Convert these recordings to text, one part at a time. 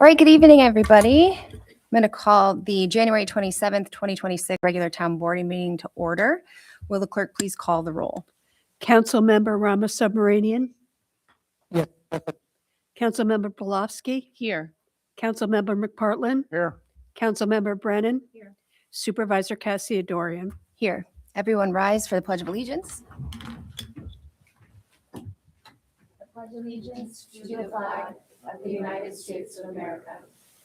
All right, good evening, everybody. I'm going to call the January 27th, 2026 regular town board meeting to order. Will the clerk please call the roll? Councilmember Rama Subramanian. Yes. Councilmember Polofsky. Here. Councilmember McPartlin. Here. Councilmember Brennan. Here. Supervisor Cassiadorian. Here. Everyone rise for the Pledge of Allegiance. I pledge allegiance to the flag of the United States of America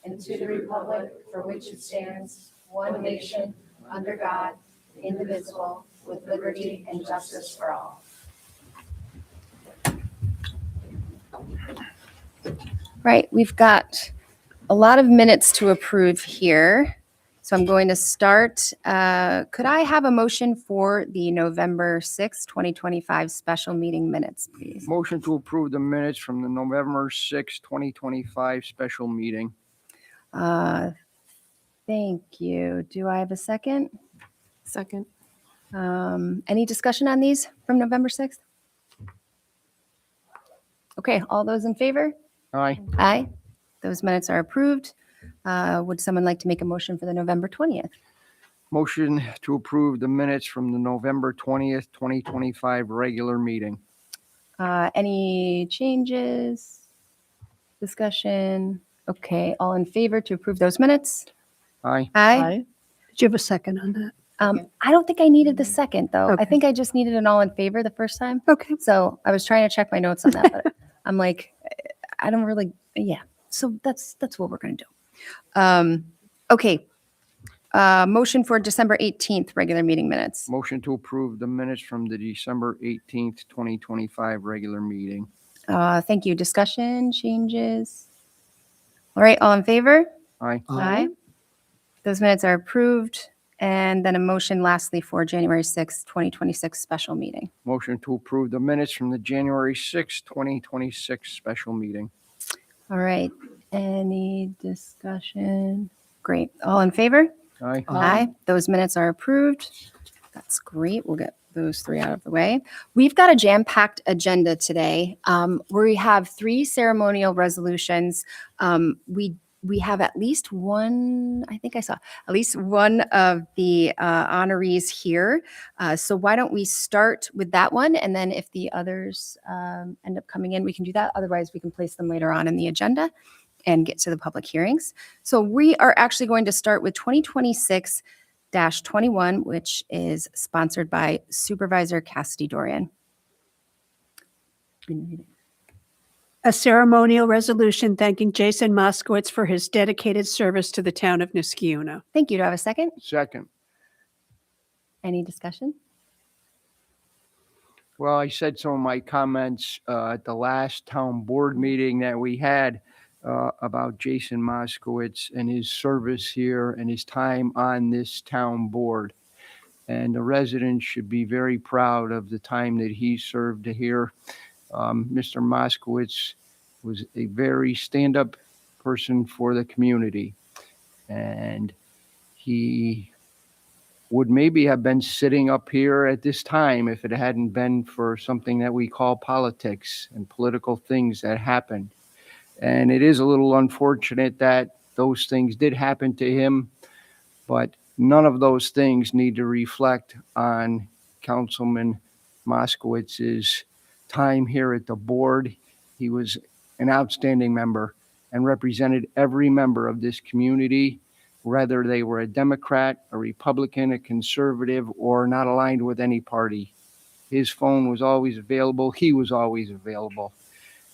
and to the republic for which it stands, one nation, under God, indivisible, with liberty and justice for all. Right, we've got a lot of minutes to approve here. So I'm going to start. Could I have a motion for the November 6th, 2025 special meeting minutes, please? Motion to approve the minutes from the November 6, 2025 special meeting. Thank you. Do I have a second? Second. Any discussion on these from November 6th? Okay, all those in favor? Aye. Aye. Those minutes are approved. Would someone like to make a motion for the November 20th? Motion to approve the minutes from the November 20th, 2025 regular meeting. Any changes? Discussion? Okay, all in favor to approve those minutes? Aye. Aye. Did you have a second on that? I don't think I needed the second, though. I Okay. think I just needed an all in favor the first time. Okay. So I was trying to check my notes on that, but I'm like, I don't really, yeah. So that's what we're going to do. Okay. Motion for December 18th, regular meeting minutes. Motion to approve the minutes from the December 18th, 2025 regular meeting. Thank you. Discussion, changes? All right, all in favor? Aye. Aye. Those minutes are approved. And then a motion lastly for January 6th, 2026 special meeting. Motion to approve the minutes from the January 6, 2026 special meeting. All right. Any discussion? Great. All in favor? Aye. Aye. Those minutes are approved. That's great. We'll get those three out of the way. We've got a jam-packed agenda today. We have 3 ceremonial resolutions. We have at least one, I think I saw at least one of the honorees here. So why don't we start with that one? And then if the others end up coming in, we can do that. Otherwise, we can place them later on in the agenda and get to the public hearings. So we are actually going to start with 2026-21, which is sponsored by Supervisor Cassidy-Dorian. A ceremonial resolution thanking Jason Moskowitz for his dedicated service to the town of Niskayuna. Thank you. Do I have a second? Second. Any discussion? Well, I said some of my comments at the last town board meeting that we had about Jason Moskowitz and his service here and his time on this town board. And the residents should be very proud of the time that he served here. Mr. Moskowitz was a very stand-up person for the community. And he would maybe have been sitting up here at this time if it hadn't been for something that we call politics and political things that happened. And it is a little unfortunate that those things did happen to him, but none of those things need to reflect on Councilman Moskowitz's time here at the board. He was an outstanding member and represented every member of this community, whether they were a Democrat, a Republican, a conservative, or not aligned with any party. His phone was always available. He was always available.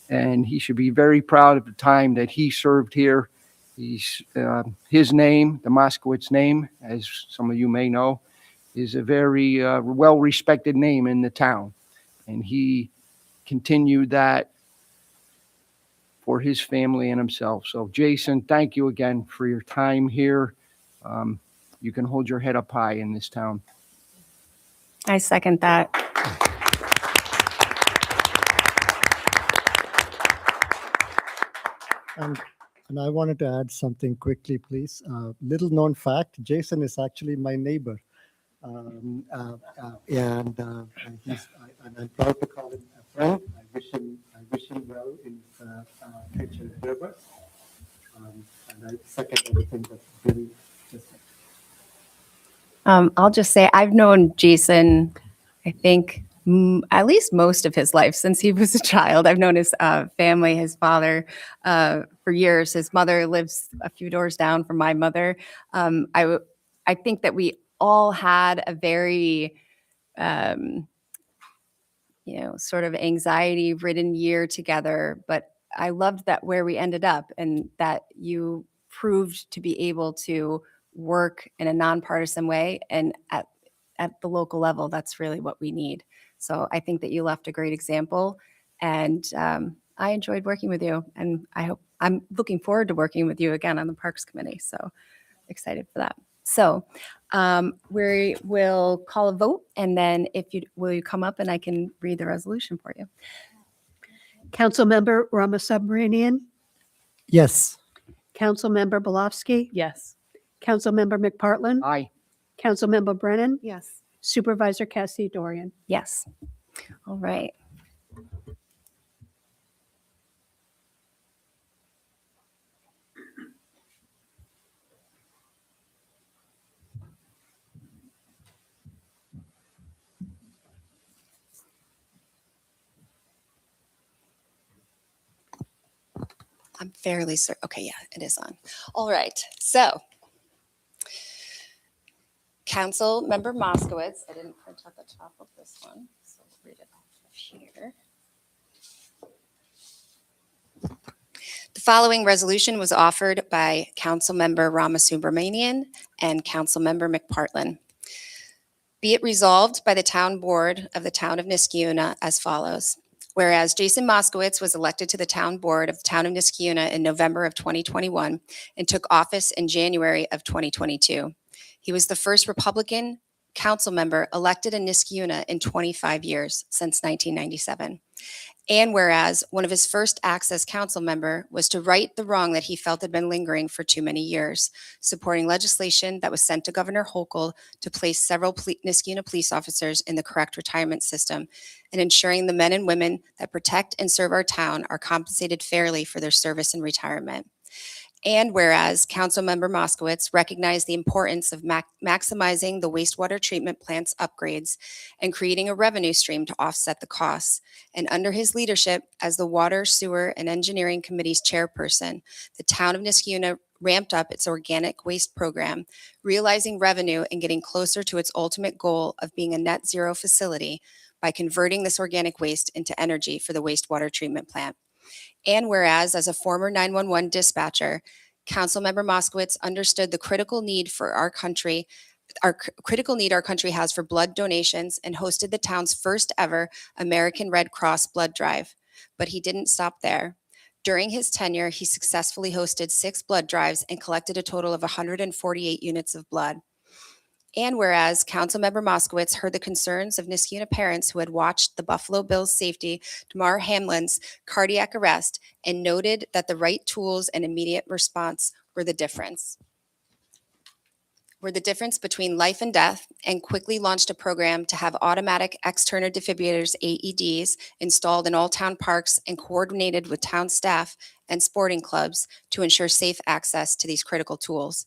And he should be very proud of the time that he served here. His name, the Moskowitz name, as some of you may know, is a very well-respected name in the town. And he continued that for his family and himself. So, Jason, thank you again for your time here. You can hold your head up high in this town. I second that. And I wanted to add something quickly, please. Little known fact, Jason is actually my neighbor. And I'm proud to call him a friend. I wish him well in future endeavors. second everything that Billy just said. I'll just say I've known Jason, I think, at least most of his life since he was a child. I've known his family, his father, for years. His mother lives a few doors down from my mother. I think that we all had a very, sort of anxiety-ridden year together. But I loved that where we ended up, and that you proved to be able to work in a nonpartisan way and at the local level. That's really what we need. So I think that you left a great example, and I enjoyed working with you, and I'm looking forward to working with you again on the Parks Committee. So excited for that. So we will call a vote, and then will you come up and I can read the resolution for you? Councilmember Ramasubramanian, Yes. Councilmember Belofsky, Yes. Councilmember McPartlin, Aye. Councilmember Brennan, Yes. Supervisor Cassie Dorian. Yes. All right. I'm fairly certain. Okay, yeah, it is on. All right. So, Council Member Moskowitz, I didn't print out the top of this one, so I'll read it off of here. The following resolution was offered by Councilmember Ramasubramanian and Councilmember McPartlin. Be it resolved by the Town Board of the Town of Niskayuna as follows. Whereas Jason Moskowitz was elected to the Town Board of the Town of Niskayuna in November of 2021 and took office in January of 2022. He was the first Republican council member elected in Niskayuna in 25 years, since 1997. And whereas one of his first acts as council member was to right the wrong that he felt had been lingering for too many years, supporting legislation that was sent to Governor Hochul to place several Niskayuna police officers in the correct retirement system, and ensuring the men and women that protect and serve our town are compensated fairly for their service and retirement. And whereas Councilmember Moskowitz recognized the importance of maximizing the wastewater treatment plant's upgrades and creating a revenue stream to offset the costs. And under his leadership as the Water, Sewer, and Engineering Committee's chairperson, the town of Niskayuna ramped up its organic waste program, realizing revenue and getting closer to its ultimate goal of being a net zero facility by converting this organic waste into energy for the wastewater treatment plant. And whereas, as a former 911 dispatcher, Councilmember Moskowitz understood the critical need our country has for blood donations, and hosted the town's first ever American Red Cross blood drive. But he didn't stop there. During his tenure, he successfully hosted 6 blood drives and collected a total of 148 units of blood. And whereas Councilmember Moskowitz heard the concerns of Niskayuna parents who had watched the Buffalo Bills safety Damar Hamlin's cardiac arrest, and noted that the right tools and immediate response were the difference between life and death, and quickly launched a program to have automatic external defibrillators, AEDs, installed in all town parks and coordinated with town staff and sporting clubs to ensure safe access to these critical tools.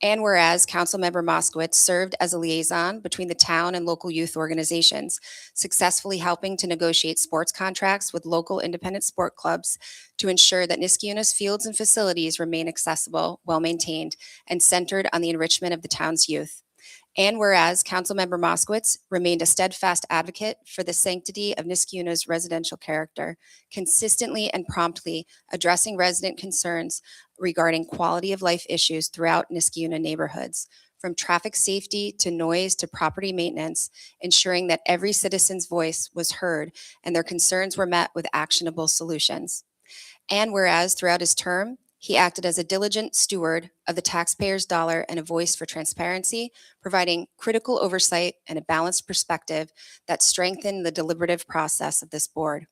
And whereas Councilmember Moskowitz served as a liaison between the town and local youth organizations, successfully helping to negotiate sports contracts with local independent sport clubs to ensure that Niskayuna's fields and facilities remain accessible, well-maintained, and centered on the enrichment of the town's youth. And whereas Councilmember Moskowitz remained a steadfast advocate for the sanctity of Niskayuna's residential character, consistently and promptly addressing resident concerns regarding quality of life issues throughout Niskayuna neighborhoods, from traffic safety to noise to property maintenance, ensuring that every citizen's voice was heard and their concerns were met with actionable solutions. And whereas throughout his term, he acted as a diligent steward of the taxpayer's dollar and a voice for transparency, providing critical oversight and a balanced perspective that strengthened the deliberative process of this board.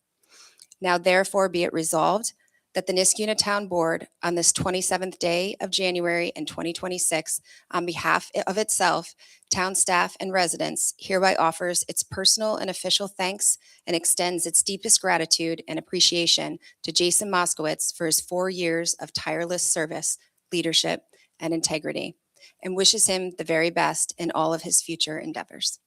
Now, therefore, be it resolved that the Niskayuna Town Board, on this 27th day of January in 2026, on behalf of itself, town staff, and residents, hereby offers its personal and official thanks and extends its deepest gratitude and appreciation to Jason Moskowitz for his 4 years of tireless service. leadership, and integrity, and wishes him the very best in all of his future endeavors.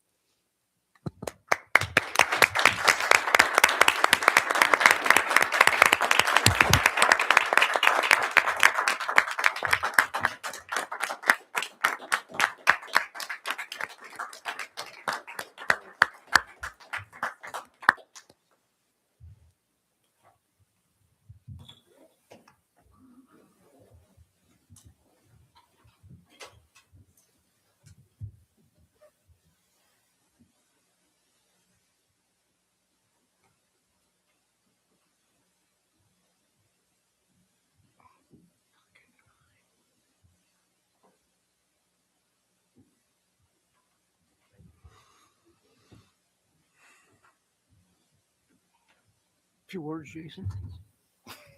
Few words, Jason?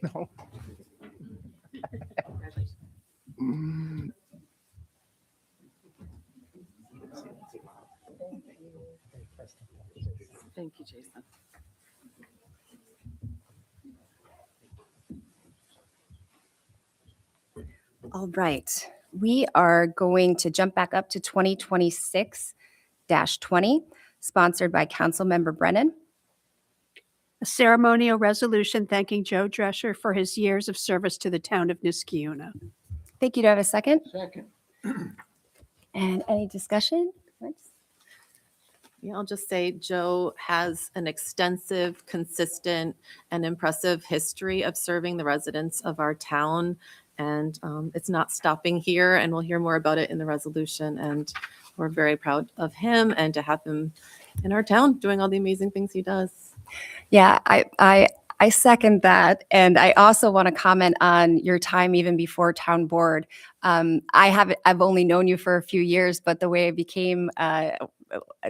No? Mm, Thank you, Jason. All right, we are going to jump back up to 2026-20, sponsored by Councilmember Brennan. A ceremonial resolution thanking Joe Drescher for his years of service to the town of Niskiuna. Thank you. Do I have a second? Second. And any discussion? Yeah, I'll just say Joe has an extensive, consistent, and impressive history of serving the residents of our town. And it's not stopping here, and we'll hear more about it in the resolution. And we're very proud of him and to have him in our town doing all the amazing things he does. Yeah, I second that. And I also want to comment on your time even before town board. I've only known you for a few years, but the way I became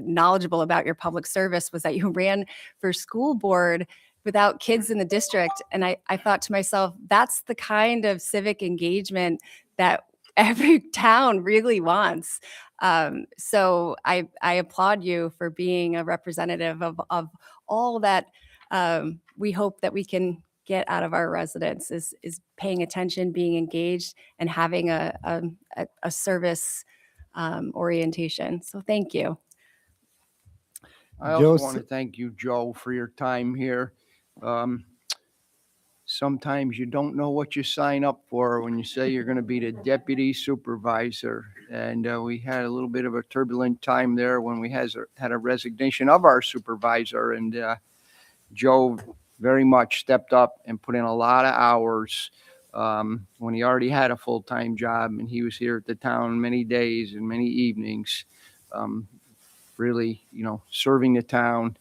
knowledgeable about your public service was that you ran for school board without kids in the district. And I thought to myself, that's the kind of civic engagement that every town really wants. So I applaud you for being a representative of all that we hope that we can get out of our residents is paying attention, being engaged, and having a service orientation. So thank you. I also Joe, want to thank you, Joe, for your time here. Sometimes you don't know what you sign up for when you say you're going to be the deputy supervisor. And we had a little bit of a turbulent time there when we had a resignation of our supervisor. And Joe very much stepped up and put in a lot of hours when he already had a full-time job. And he was here at the town many days and many evenings. Really, serving the town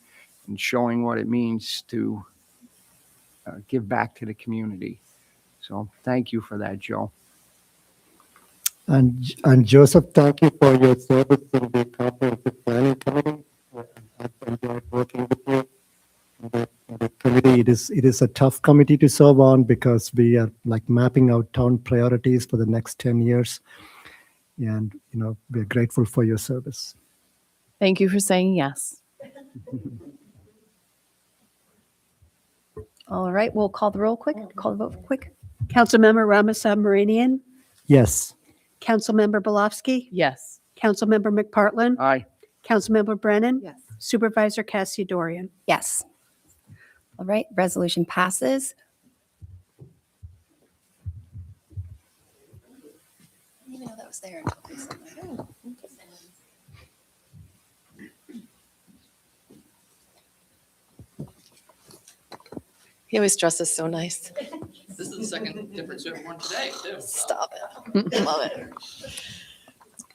and showing what it means to give back to the community. So thank you for that, Joe. And Joseph, thank you for your service in the comprehensive planning committee. I've enjoyed working with you. The committee, it is a tough committee to serve on because we are like mapping out town priorities for the next 10 years. And, we're grateful for your service. Thank you for saying yes. All right, we'll call the roll quick, call the vote quick. Councilmember Ramaswamy Marinian, Yes. Councilmember Belofsky, Yes. Councilmember McPartlin, Aye. Councilmember Brennan, Yes. Supervisor Cassiodorian. Yes. All right, resolution passes. I didn't even know that was there until recently. He always dresses so nice. This is the second different suit one today, too. Stop it. Love it.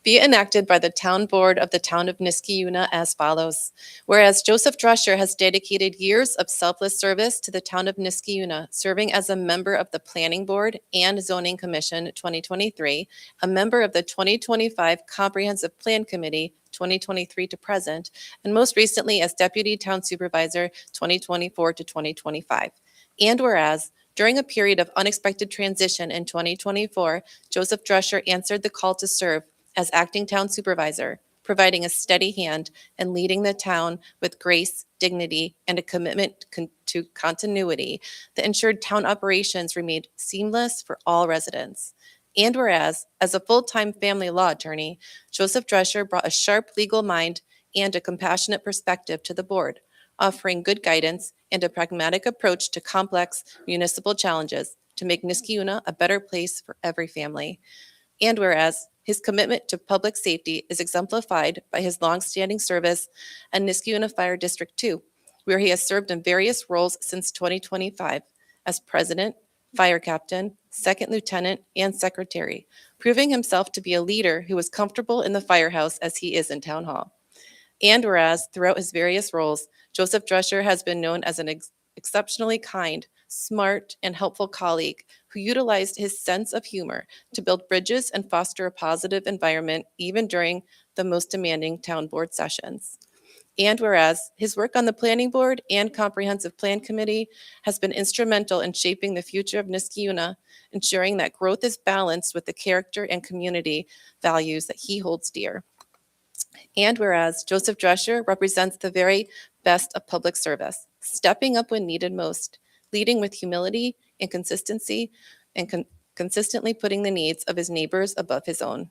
Be it enacted by the Town Board of the Town of Niskiuna as follows. Whereas Joseph Drescher has dedicated years of selfless service to the Town of Niskiuna, serving as a member of the Planning Board and Zoning Commission 2023, a member of the 2025 Comprehensive Plan Committee 2023 to present, and most recently as Deputy Town Supervisor 2024 to 2025. And whereas during a period of unexpected transition in 2024, Joseph Drescher answered the call to serve as acting town supervisor, providing a steady hand and leading the town with grace, dignity, and a commitment to continuity that ensured town operations remained seamless for all residents. And whereas, as a full-time family law attorney, Joseph Drescher brought a sharp legal mind and a compassionate perspective to the board, offering good guidance and a pragmatic approach to complex municipal challenges to make Niskiuna a better place for every family. And whereas, his commitment to public safety is exemplified by his longstanding service at Niskiuna Fire District 2, where he has served in various roles since 2025 as president, fire captain, second lieutenant, and secretary, proving himself to be a leader who is comfortable in the firehouse as he is in town hall. And whereas, throughout his various roles, Joseph Drescher has been known as an exceptionally kind, smart, and helpful colleague who utilized his sense of humor to build bridges and foster a positive environment even during the most demanding town board sessions. And whereas his work on the Planning Board and Comprehensive Plan Committee has been instrumental in shaping the future of Niskiuna, ensuring that growth is balanced with the character and community values that he holds dear. And whereas Joseph Drescher represents the very best of public service, stepping up when needed most, leading with humility and consistency, and consistently putting the needs of his neighbors above his own.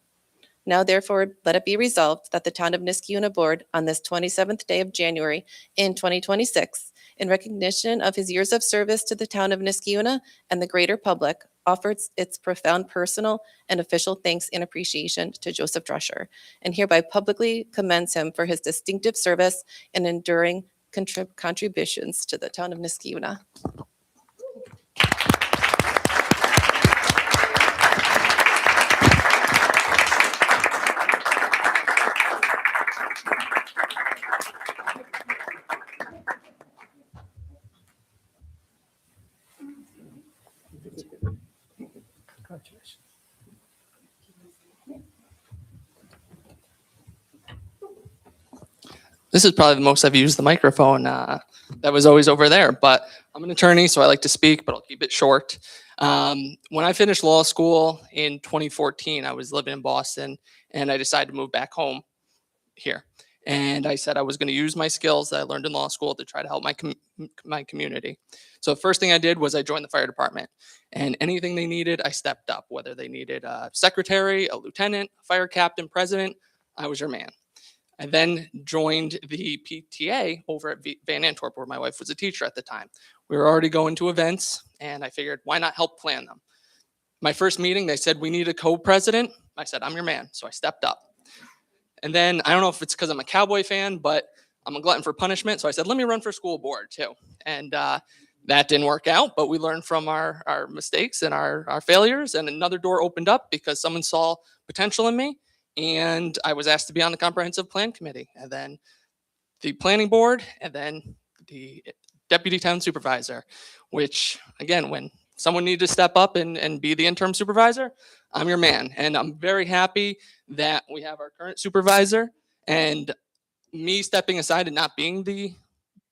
Now, therefore, let it be resolved that the Town of Niskiuna Board, on this 27th day of January in 2026, in recognition of his years of service to the Town of Niskiuna and the greater public, offers its profound personal and official thanks and appreciation to Joseph Drescher, and hereby publicly commends him for his distinctive service and enduring contributions to the Town of Niskiuna. Congratulations. This is probably the most I've used the microphone. That was always over there, but I'm an attorney, so I like to speak, but I'll keep it short. When I finished law school in 2014, I was living in Boston, and I decided to move back home here. And I said I was going to use my skills that I learned in law school to try to help my community. So the first thing I did was I joined the fire department, and anything they needed, I stepped up. Whether they needed a secretary, a lieutenant, a fire captain, president, I was your man. I then joined the PTA over at Van Antwerp, where my wife was a teacher at the time. We were already going to events, and I figured, why not help plan them? My first meeting, they said, we need a co-president. I said, I'm your man. So I stepped up. And then, I don't know if it's because I'm a Cowboy fan, but I'm a glutton for punishment. So I said, let me run for school board too. And that didn't work out, but we learned from our mistakes and our failures. And another door opened up because someone saw potential in me. And I was asked to be on the Comprehensive Plan Committee, and then the Planning Board, and then the Deputy Town Supervisor, which, again, when someone needed to step up and be the interim supervisor, I'm your man. And I'm very happy that we have our current supervisor, and me stepping aside and not being the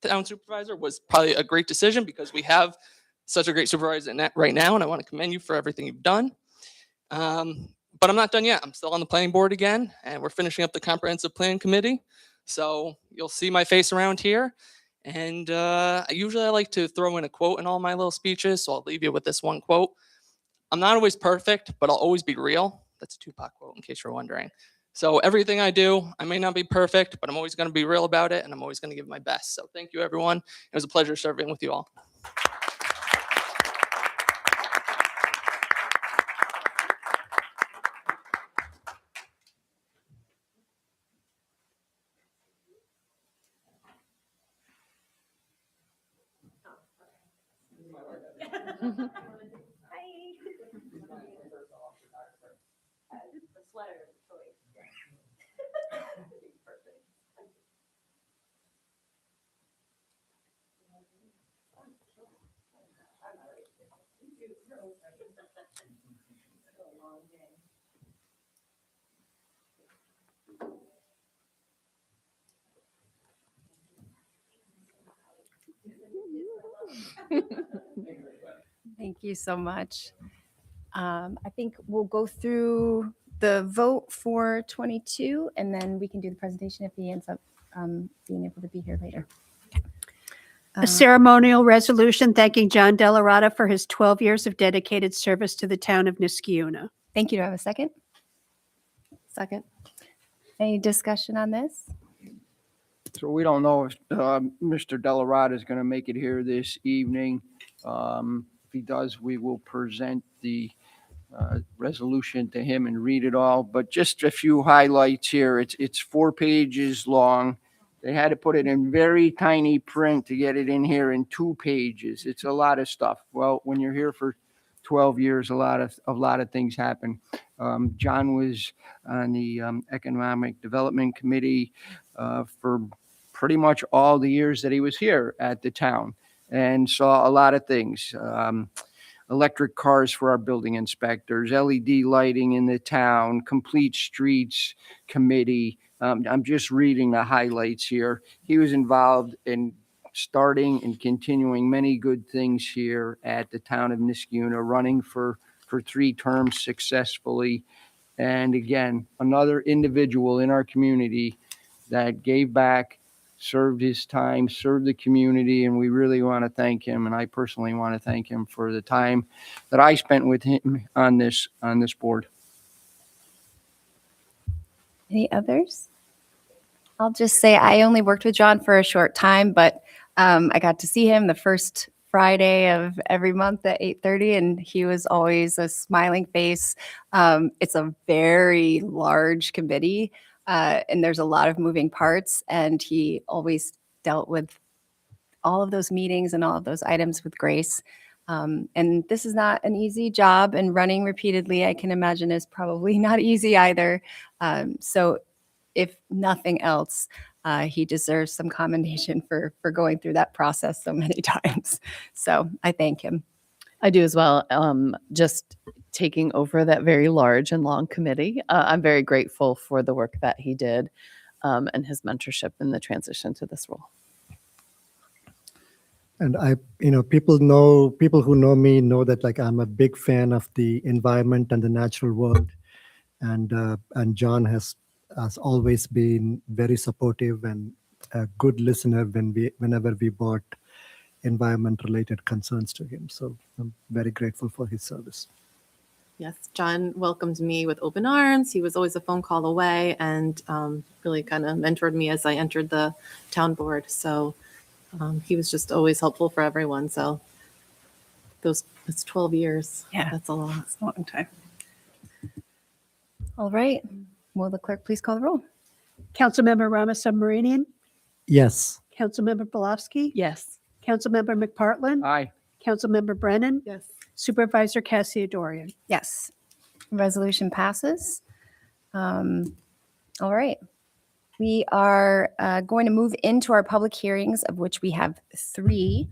town supervisor was probably a great decision because we have such a great supervisor right now, and I want to commend you for everything you've done. But I'm not done yet. I'm still on the planning board again, and we're finishing up the comprehensive plan committee. So you'll see my face around here. And usually I like to throw in a quote in all my little speeches. So I'll leave you with this one quote. I'm not always perfect, but I'll always be real. That's a Tupac quote, in case you're wondering. So everything I do, I may not be perfect, but I'm always going to be real about it, and I'm always going to give my best. So thank you, everyone. It was a pleasure serving with you all. Thank you so much. I think we'll go through the vote for 22, and then we can do the presentation if he ends up being able to be here later. A ceremonial resolution thanking John Delarada for his 12 years of dedicated service to the town of Niskiuna. Thank you. Do I have a second? Second. Any discussion on this? So we don't know if Mr. Delarada is going to make it here this evening. If he does, we will present the resolution to him and read it all, but just a few highlights here. It's 4 pages long. They had to put it in very tiny print to get it in here in 2 pages. It's a lot of stuff. Well, when you're here for 12 years, a lot of things happen. John was on the Economic Development Committee for pretty much all the years that he was here at the town, and saw a lot of things. Electric cars for our building inspectors, LED lighting in the town, complete streets committee. I'm just reading the highlights here. He was involved in starting and continuing many good things here at the town of Niskuna, running for 3 terms successfully. And again, another individual in our community that gave back, served his time, served the community, and we really want to thank him. And I personally want to thank him for the time that I spent with him on this board. Any others? I'll just say I only worked with John for a short time, but I got to see him the first Friday of every month at 8:30, and he was always a smiling face. It's a very large committee, and there's a lot of moving parts, and he always dealt with all of those meetings and all of those items with grace. And this is not an easy job, and running repeatedly, I can imagine, is probably not easy either. So if nothing else, he deserves some commendation for going through that process so many times. So I thank him. I do as well. Just taking over that very large and long committee. I'm very grateful for the work that he did and his mentorship in the transition to this role. And people who know me know that like I'm a big fan of the environment and the natural world, and John has always been very supportive and a good listener whenever we brought environment related concerns to him. So I'm very grateful for his service. Yes, John welcomed me with open arms. He was always a phone call away and really kind of mentored me as I entered the town board. So he was just always helpful for everyone. So it's 12 years. Yeah. That's a lot. It's a long time. All right. Will the clerk please call the roll? Councilmember Ramos Submarinian, Yes. Councilmember Belofsky, Yes. Councilmember McPartlin, Aye. Councilmember Brennan, Yes. Supervisor Cassiadorian. Yes. Resolution passes. All right. We are going to move into our public hearings, of which we have 3.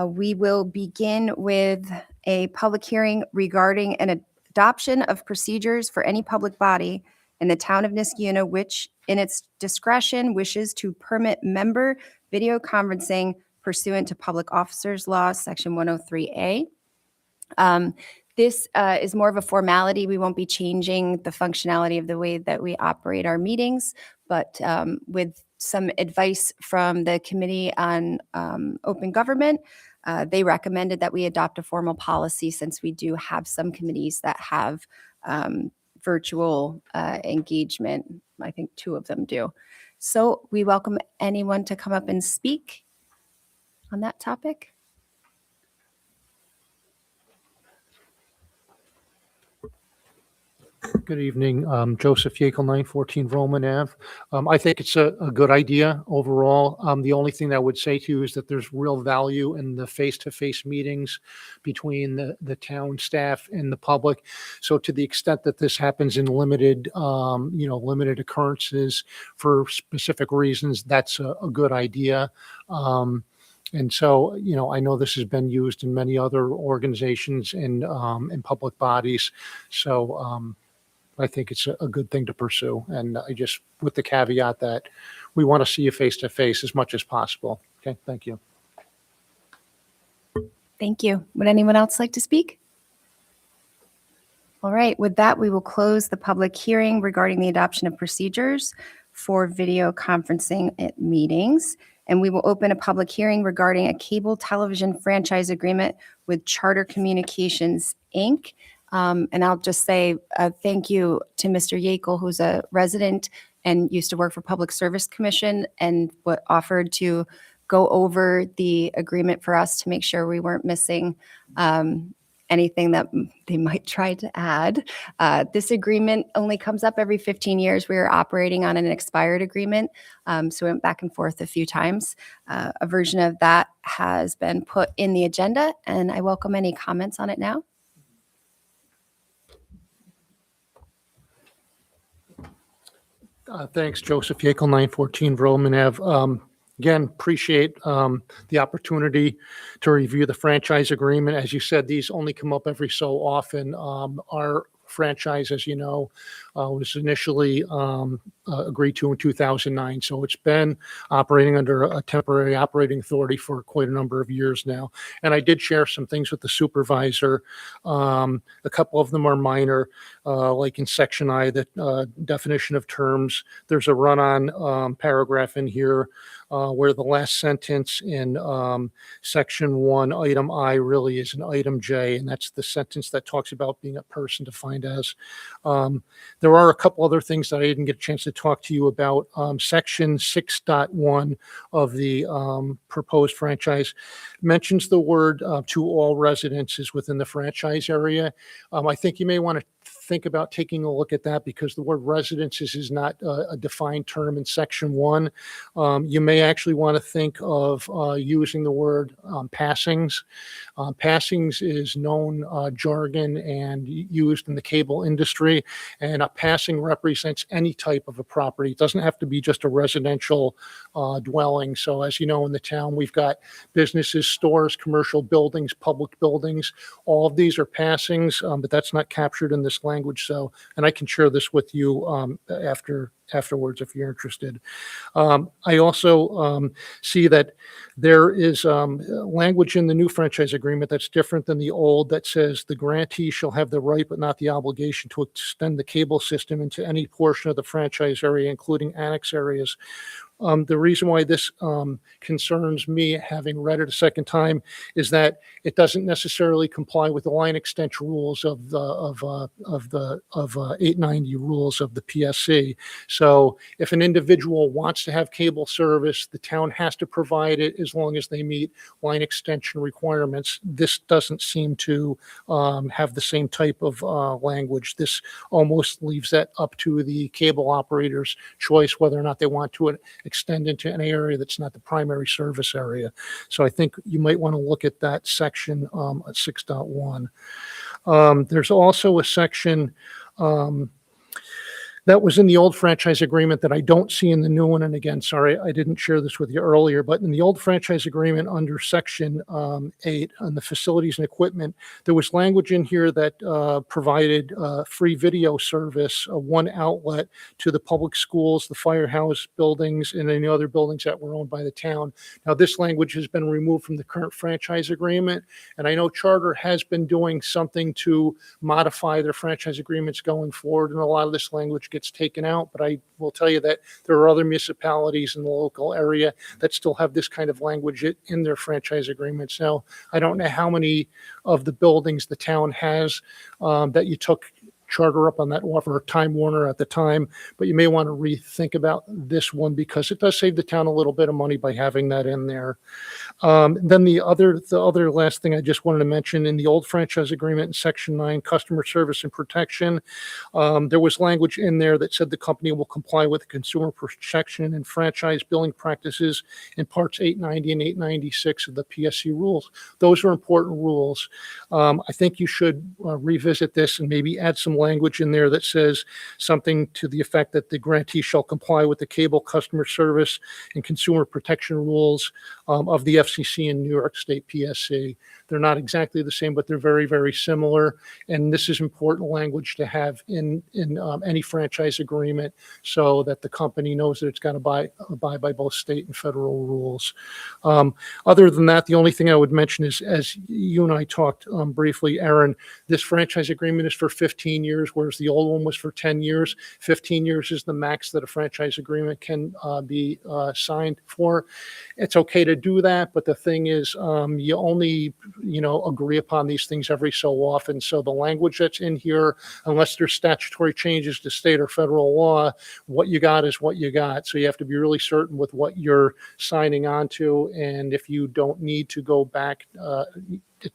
We will begin with a public hearing regarding an adoption of procedures for any public body in the town of Niskuna, which in its discretion wishes to permit member video conferencing pursuant to Public Officers Law, Section 103A. This is more of a formality. We won't be changing the functionality of the way that we operate our meetings, but with some advice from the Committee on Open Government, they recommended that we adopt a formal policy since we do have some committees that have virtual engagement. I think 2 of them do. So we welcome anyone to come up and speak on that topic. Good evening. Joseph Yekel, 914 Roman Ave. I think it's a good idea overall. The only thing that I would say to you is that there's real value in the face-to-face meetings between the town staff and the public. So to the extent that this happens in limited occurrences for specific reasons, that's a good idea. And so, I know this has been used in many other organizations and in public bodies. So I think it's a good thing to pursue. And I just, with the caveat that we want to see you face to face as much as possible. Okay, thank you. Thank you. Would anyone else like to speak? All right, with that, we will close the public hearing regarding the adoption of procedures for video conferencing at meetings. And we will open a public hearing regarding a cable television franchise agreement with Charter Communications, Inc. And I'll just say thank you to Mr. Yekel, who's a resident and used to work for Public Service Commission and what offered to go over the agreement for us to make sure we weren't missing anything that they might try to add. This agreement only comes up every 15 years. We are operating on an expired agreement, so we went back and forth a few times. A version of that has been put in the agenda, and I welcome any comments on it now. Thanks, Joseph Yekel, 914 Vroman Ave. Again, appreciate the opportunity to review the franchise agreement. As you said, these only come up every so often. Our franchise, as you know, was initially agreed to in 2009. So it's been operating under a temporary operating authority for quite a number of years now. And I did share some things with the supervisor. A couple of them are minor, like in section I, the definition of terms. There's a run-on paragraph in here where the last sentence in section 1, item I, really is an item J, and that's the sentence that talks about being a person defined as. There are a couple other things that I didn't get a chance to talk to you about. Section 6.1 of the proposed franchise mentions the word to all residences within the franchise area. I think you may want to think about taking a look at that because the word residences is not a defined term in section 1. You may actually want to think of using the word passings. Passings is known jargon and used in the cable industry, and a passing represents any type of a property. It doesn't have to be just a residential dwelling. So as you know, in the town, we've got businesses, stores, commercial buildings, public buildings. All of these are passings, but that's not captured in this language. So, and I can share this with you afterwards if you're interested. I also see that there is language in the new franchise agreement that's different than the old that says the grantee shall have the right but not the obligation to extend the cable system into any portion of the franchise area, including annex areas. The reason why this concerns me, having read it a second time, is that it doesn't necessarily comply with the line extension rules of the 890 rules of the PSC. So if an individual wants to have cable service, the town has to provide it as long as they meet line extension requirements. This doesn't seem to have the same type of language. This almost leaves that up to the cable operator's choice whether or not they want to extend into an area that's not the primary service area. So I think you might want to look at that section 6.1. There's also a section that was in the old franchise agreement that I don't see in the new one. And again, sorry, I didn't share this with you earlier, but in the old franchise agreement under section 8 on the facilities and equipment, there was language in here that provided free video service, one outlet to the public schools, the firehouse buildings, and any other buildings that were owned by the town. Now, this language has been removed from the current franchise agreement, and I know Charter has been doing something to modify their franchise agreements going forward, and a lot of this language gets taken out, but I will tell you that there are other municipalities in the local area that still have this kind of language in their franchise agreements. Now, I don't know how many of the buildings the town has that you took Charter up on that offer, or Time Warner at the time, but you may want to rethink about this one because it does save the town a little bit of money by having that in there. Then the other last thing I just wanted to mention, in the old franchise agreement in section 9, customer service and protection, there was language in there that said the company will comply with consumer protection and franchise billing practices in parts 890 and 896 of the PSC rules. Those are important rules. I think you should revisit this and maybe add some language in there that says something to the effect that the grantee shall comply with the cable customer service and consumer protection rules of the FCC and New York State PSC. They're not exactly the same, but they're very, very similar. And this is important language to have in any franchise agreement so that the company knows that it's got to abide by both state and federal rules. Other than that, the only thing I would mention is, as you and I talked briefly, Aaron, this franchise agreement is for 15 years. years, whereas the old one was for 10 years. 15 years is the max that a franchise agreement can be signed for. It's okay to do that, but the thing is, you only, agree upon these things every so often. So the language that's in here, unless there's statutory changes to state or federal law, what you got is what you got. So you have to be really certain with what you're signing on to. And if you don't need to go back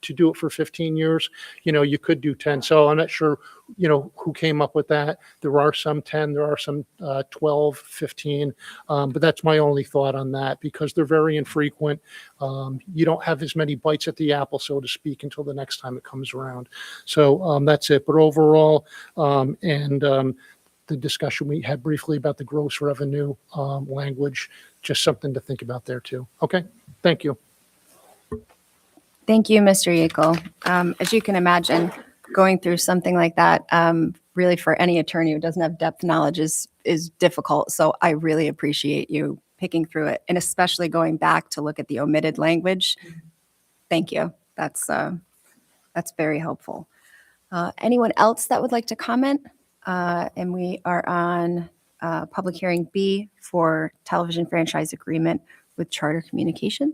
to do it for 15 years, you could do 10. So I'm not sure, who came up with that. There are some 10, there are some 12, 15. But that's my only thought on that, because they're very infrequent. You don't have as many bites at the apple, so to speak, until the next time it comes around. So that's it. But overall, the discussion we had briefly about the gross revenue language, just something to think about there too. Okay, thank you. Thank you, Mr. Yeakel. As you can imagine, going through something like that, really for any attorney who doesn't have depth knowledge is difficult. So I really appreciate you picking through it, and especially going back to look at the omitted language. Thank you. That's very helpful. Anyone else that would like to comment? And we are on public hearing B for television franchise agreement with Charter Communications.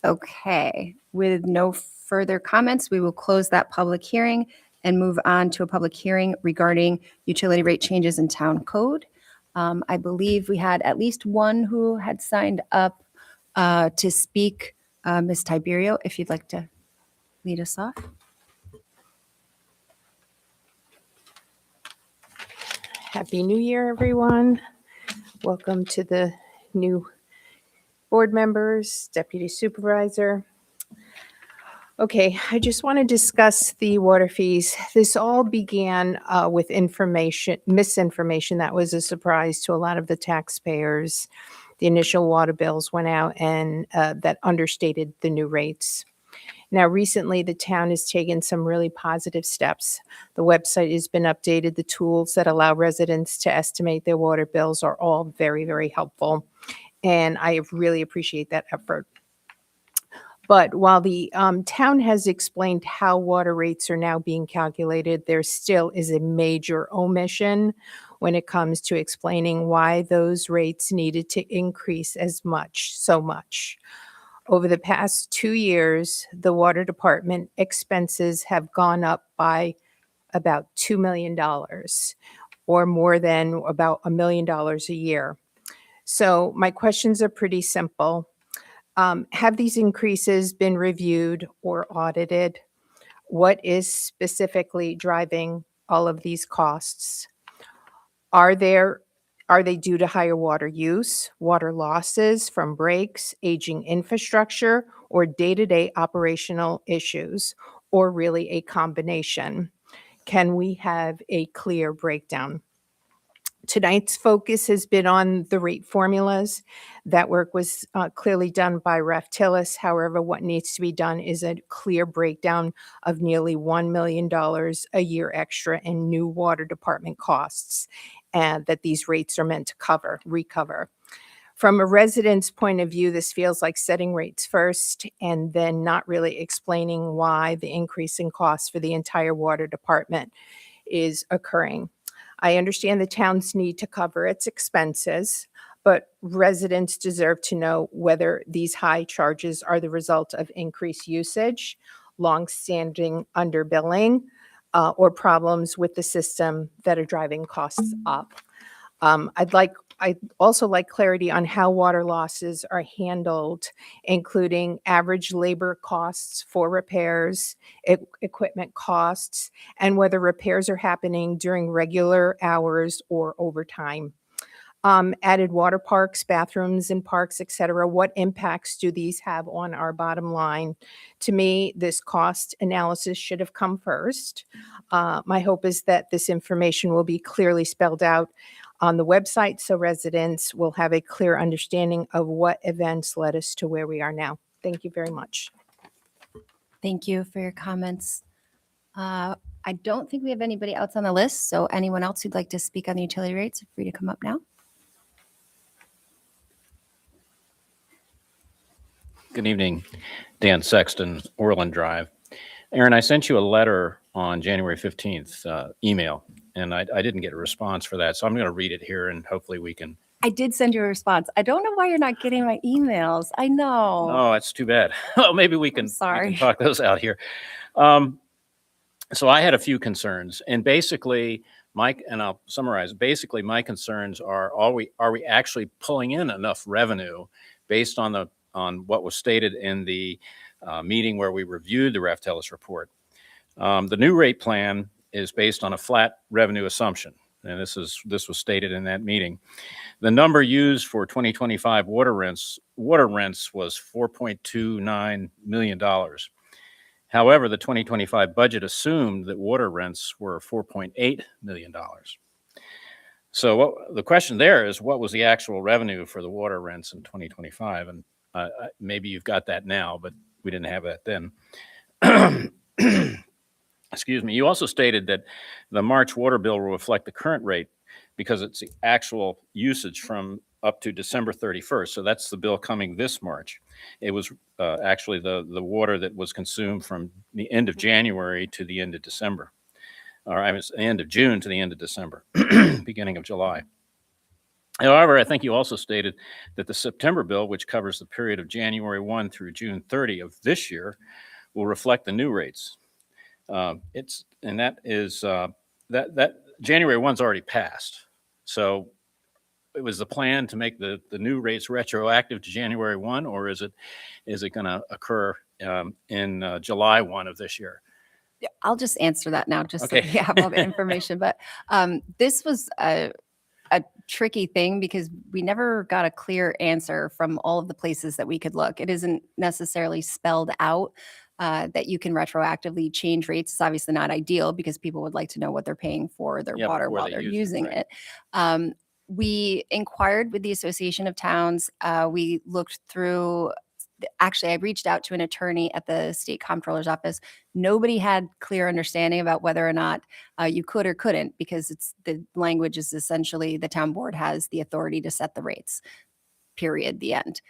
Okay, with no further comments, we will close that public hearing and move on to a public hearing regarding utility rate changes in town code. I believe we had at least one who had signed up to speak. Ms. Tiberio, if you'd like to lead us off. Happy New Year, everyone. Welcome to the new board members, deputy supervisor. Okay, I just want to discuss the water fees. This all began with misinformation that was a surprise to a lot of the taxpayers. The initial water bills went out and that understated the new rates. Now, recently, the town has taken some really positive steps. The website has been updated. The tools that allow residents to estimate their water bills are all very, very helpful. And I really appreciate that effort. But while the town has explained how water rates are now being calculated, there still is a major omission when it comes to explaining why those rates needed to increase so much. Over the past 2 years, the water department expenses have gone up by about $2 million, or more than about $1 million a year. So my questions are pretty simple. Have these increases been reviewed or audited? What is specifically driving all of these costs? Are they due to higher water use, water losses from breaks, aging infrastructure, or day-to-day operational issues, or really a combination? Can we have a clear breakdown? Tonight's focus has been on the rate formulas. That work was clearly done by Ref Tillis. However, what needs to be done is a clear breakdown of nearly $1 million a year extra in new water department costs, and that these rates are meant to recover. From a resident's point of view, this feels like setting rates first and then not really explaining why the increase in costs for the entire water department is occurring. I understand the town's need to cover its expenses, but residents deserve to know whether these high charges are the result of increased usage, longstanding underbilling, or problems with the system that are driving costs up. I'd also like clarity on how water losses are handled, including average labor costs for repairs, equipment costs, and whether repairs are happening during regular hours or overtime. Added water parks, bathrooms in parks, et cetera. What impacts do these have on our bottom line? To me, this cost analysis should have come first. My hope is that this information will be clearly spelled out on the website so residents will have a clear understanding of what events led us to where we are now. Thank you very much. Thank you for your comments. I don't think we have anybody else on the list, so anyone else who'd like to speak on the utility rates, feel free to come up now. Good evening, Dan Sexton, Orland Drive. Aaron, I sent you a letter on January 15th, email, and I didn't get a response for that. So I'm going to read it here and hopefully we can. I did send you a response. I don't know why you're not getting my emails. I know. Oh, that's too bad. Well, maybe we can sorry. talk those out here. So I had a few concerns, and basically, and I'll summarize. Basically, my concerns are we actually pulling in enough revenue based on what was stated in the meeting where we reviewed the Raftellus report. The new rate plan is based on a flat revenue assumption, and this was stated in that meeting. The number used for 2025 water rents was $4.29 million. However, the 2025 budget assumed that water rents were $4.8 million. So the question there is, what was the actual revenue for the water rents in 2025? And maybe you've got that now, but we didn't have that then. Excuse me. You also stated that the March water bill will reflect the current rate because it's the actual usage from up to December 31st. So that's the bill coming this March. It was actually the water that was consumed from the end of January to the end of December, or I mean, the end of June to the end of December, beginning of July. However, I think you also stated that the September bill, which covers the period of January 1 through June 30 of this year, will reflect the new rates. That January 1's already passed. So it was the plan to make the new rates retroactive to January 1, or is it going to occur in July 1 of this year? Yeah, I'll just answer that now, just Okay. so we have all the information. But this was a tricky thing because we never got a clear answer from all of the places that we could look. It isn't necessarily spelled out that you can retroactively change rates. It's obviously not ideal because people would like to know what they're paying for their water before while they they're use it, using right. it. We inquired with the Association of Towns. We looked through, actually, I reached out to an attorney at the state comptroller's office. Nobody had clear understanding about whether or not you could or couldn't, because the language is essentially the town board has the authority to set the rates. Period, the end.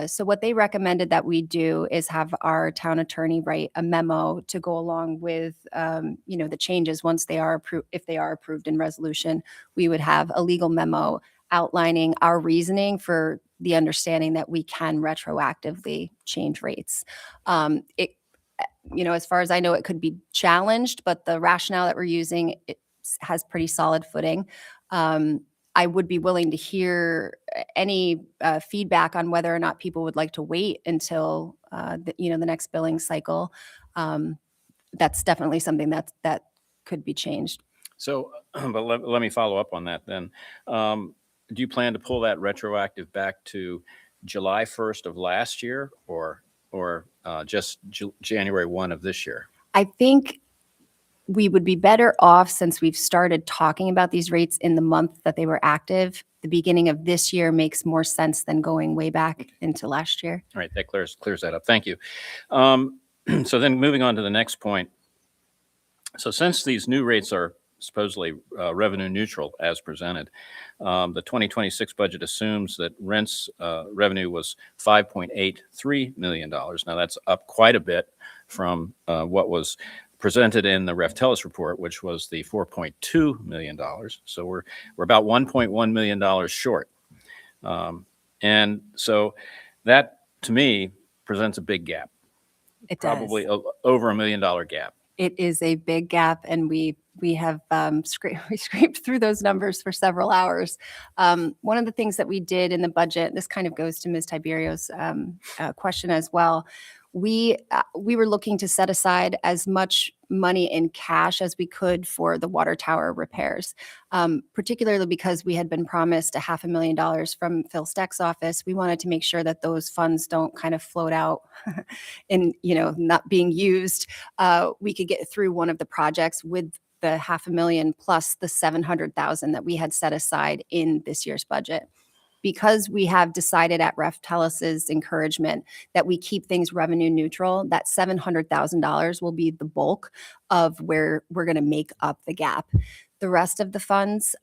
So what they recommended that we do is have our town attorney write a memo to go along with, the changes once they are approved. If they are approved in resolution, we would have a legal memo outlining our reasoning for the understanding that we can retroactively change rates. As far as I know, it could be challenged, but the rationale that we're using, it has pretty solid footing. I would be willing to hear any feedback on whether or not people would like to wait until the next billing cycle. That's definitely something that could be changed. So, but let me follow up on that then. Do you plan to pull that retroactive back to July 1st of last year, or just January 1 of this year? I think we would be better off, since we've started talking about these rates in the month that they were active. The beginning of this year makes more sense than going way back into last year. All right, that clears that up. Thank you. So then moving on to the next point. So since these new rates are supposedly revenue neutral as presented, the 2026 budget assumes that rents revenue was $5.83 million. Now that's up quite a bit from what was presented in the Raftellus report, which was the $4.2 million. So we're about $1.1 million short. And so that, to me, presents a big gap. It does. Probably over $1 million gap. It is a big gap, and we have scraped through those numbers for several hours. One of the things that we did in the budget, this kind of goes to Ms. Tiberio's question as well. We were looking to set aside as much money in cash as we could for the water tower repairs, particularly because we had been promised $500,000 from Phil Steck's office. We wanted to make sure that those funds don't kind of float out and, not being used. We could get through one of the projects with the $500,000 plus the $700,000 that we had set aside in this year's budget. Because we have decided at Raftellus's encouragement that we keep things revenue neutral, that $700,000 will be the bulk of where we're going to make up the gap. The rest of the funds,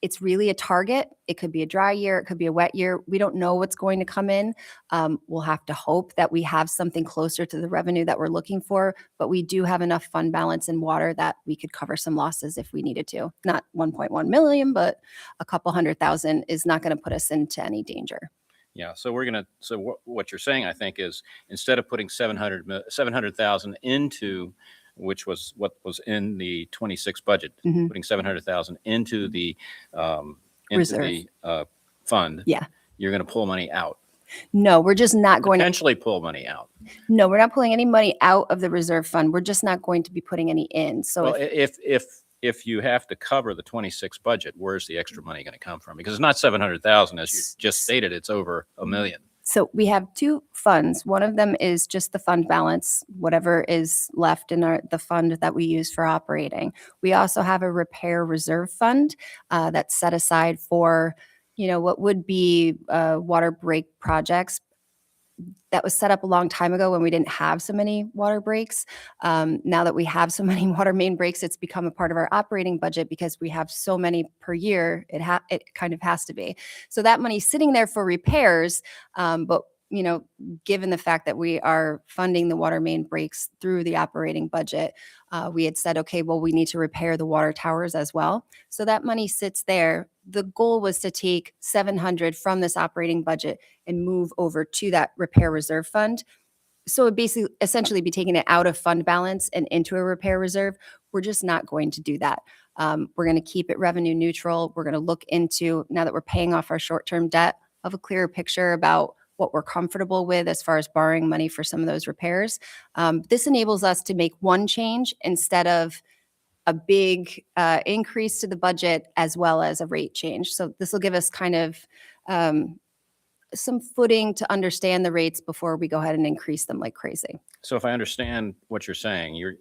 It's really a target. It could be a dry year. It could be a wet year. We don't know what's going to come in. We'll have to hope that we have something closer to the revenue that we're looking for, but we do have enough fund balance in water that we could cover some losses if we needed to. Not 1.1 million, but a couple 100,000 is not going to put us into any danger. Yeah, so what you're saying, I think, is instead of putting 700,000 into, which was what was in the 26 budget, Mhm. putting 700,000 into the Reserve. fund. Yeah. You're going to pull money out, No, we're just not going to. potentially pull money out. No, we're not pulling any money out of the reserve fund. We're just not going to be putting any in. So Well, if- if you have to cover the 26 budget, where's the extra money going to come from? Because it's not 700,000, as you just stated, it's over $1 million. So we have two funds. One of them is just the fund balance, whatever is left in the fund that we use for operating. We also have a repair reserve fund that's set aside for, what would be water break projects. That was set up a long time ago when we didn't have so many water breaks. Now that we have so many water main breaks, it's become a part of our operating budget because we have so many per year. It kind of has to be. So that money's sitting there for repairs, but given the fact that we are funding the water main breaks through the operating budget, we had said, okay, well, we need to repair the water towers as well. So that money sits there. The goal was to take 700 from this operating budget and move over to that repair reserve fund. So it basically essentially be taking it out of fund balance and into a repair reserve. We're just not going to do that. We're going to keep it revenue neutral. We're going to look into, now that we're paying off our short-term debt, of a clearer picture about what we're comfortable with as far as borrowing money for some of those repairs. This enables us to make one change instead of a big increase to the budget as well as a rate change. So this will give us kind of some footing to understand the rates before we go ahead and increase them like crazy. So if I understand what you're saying, you're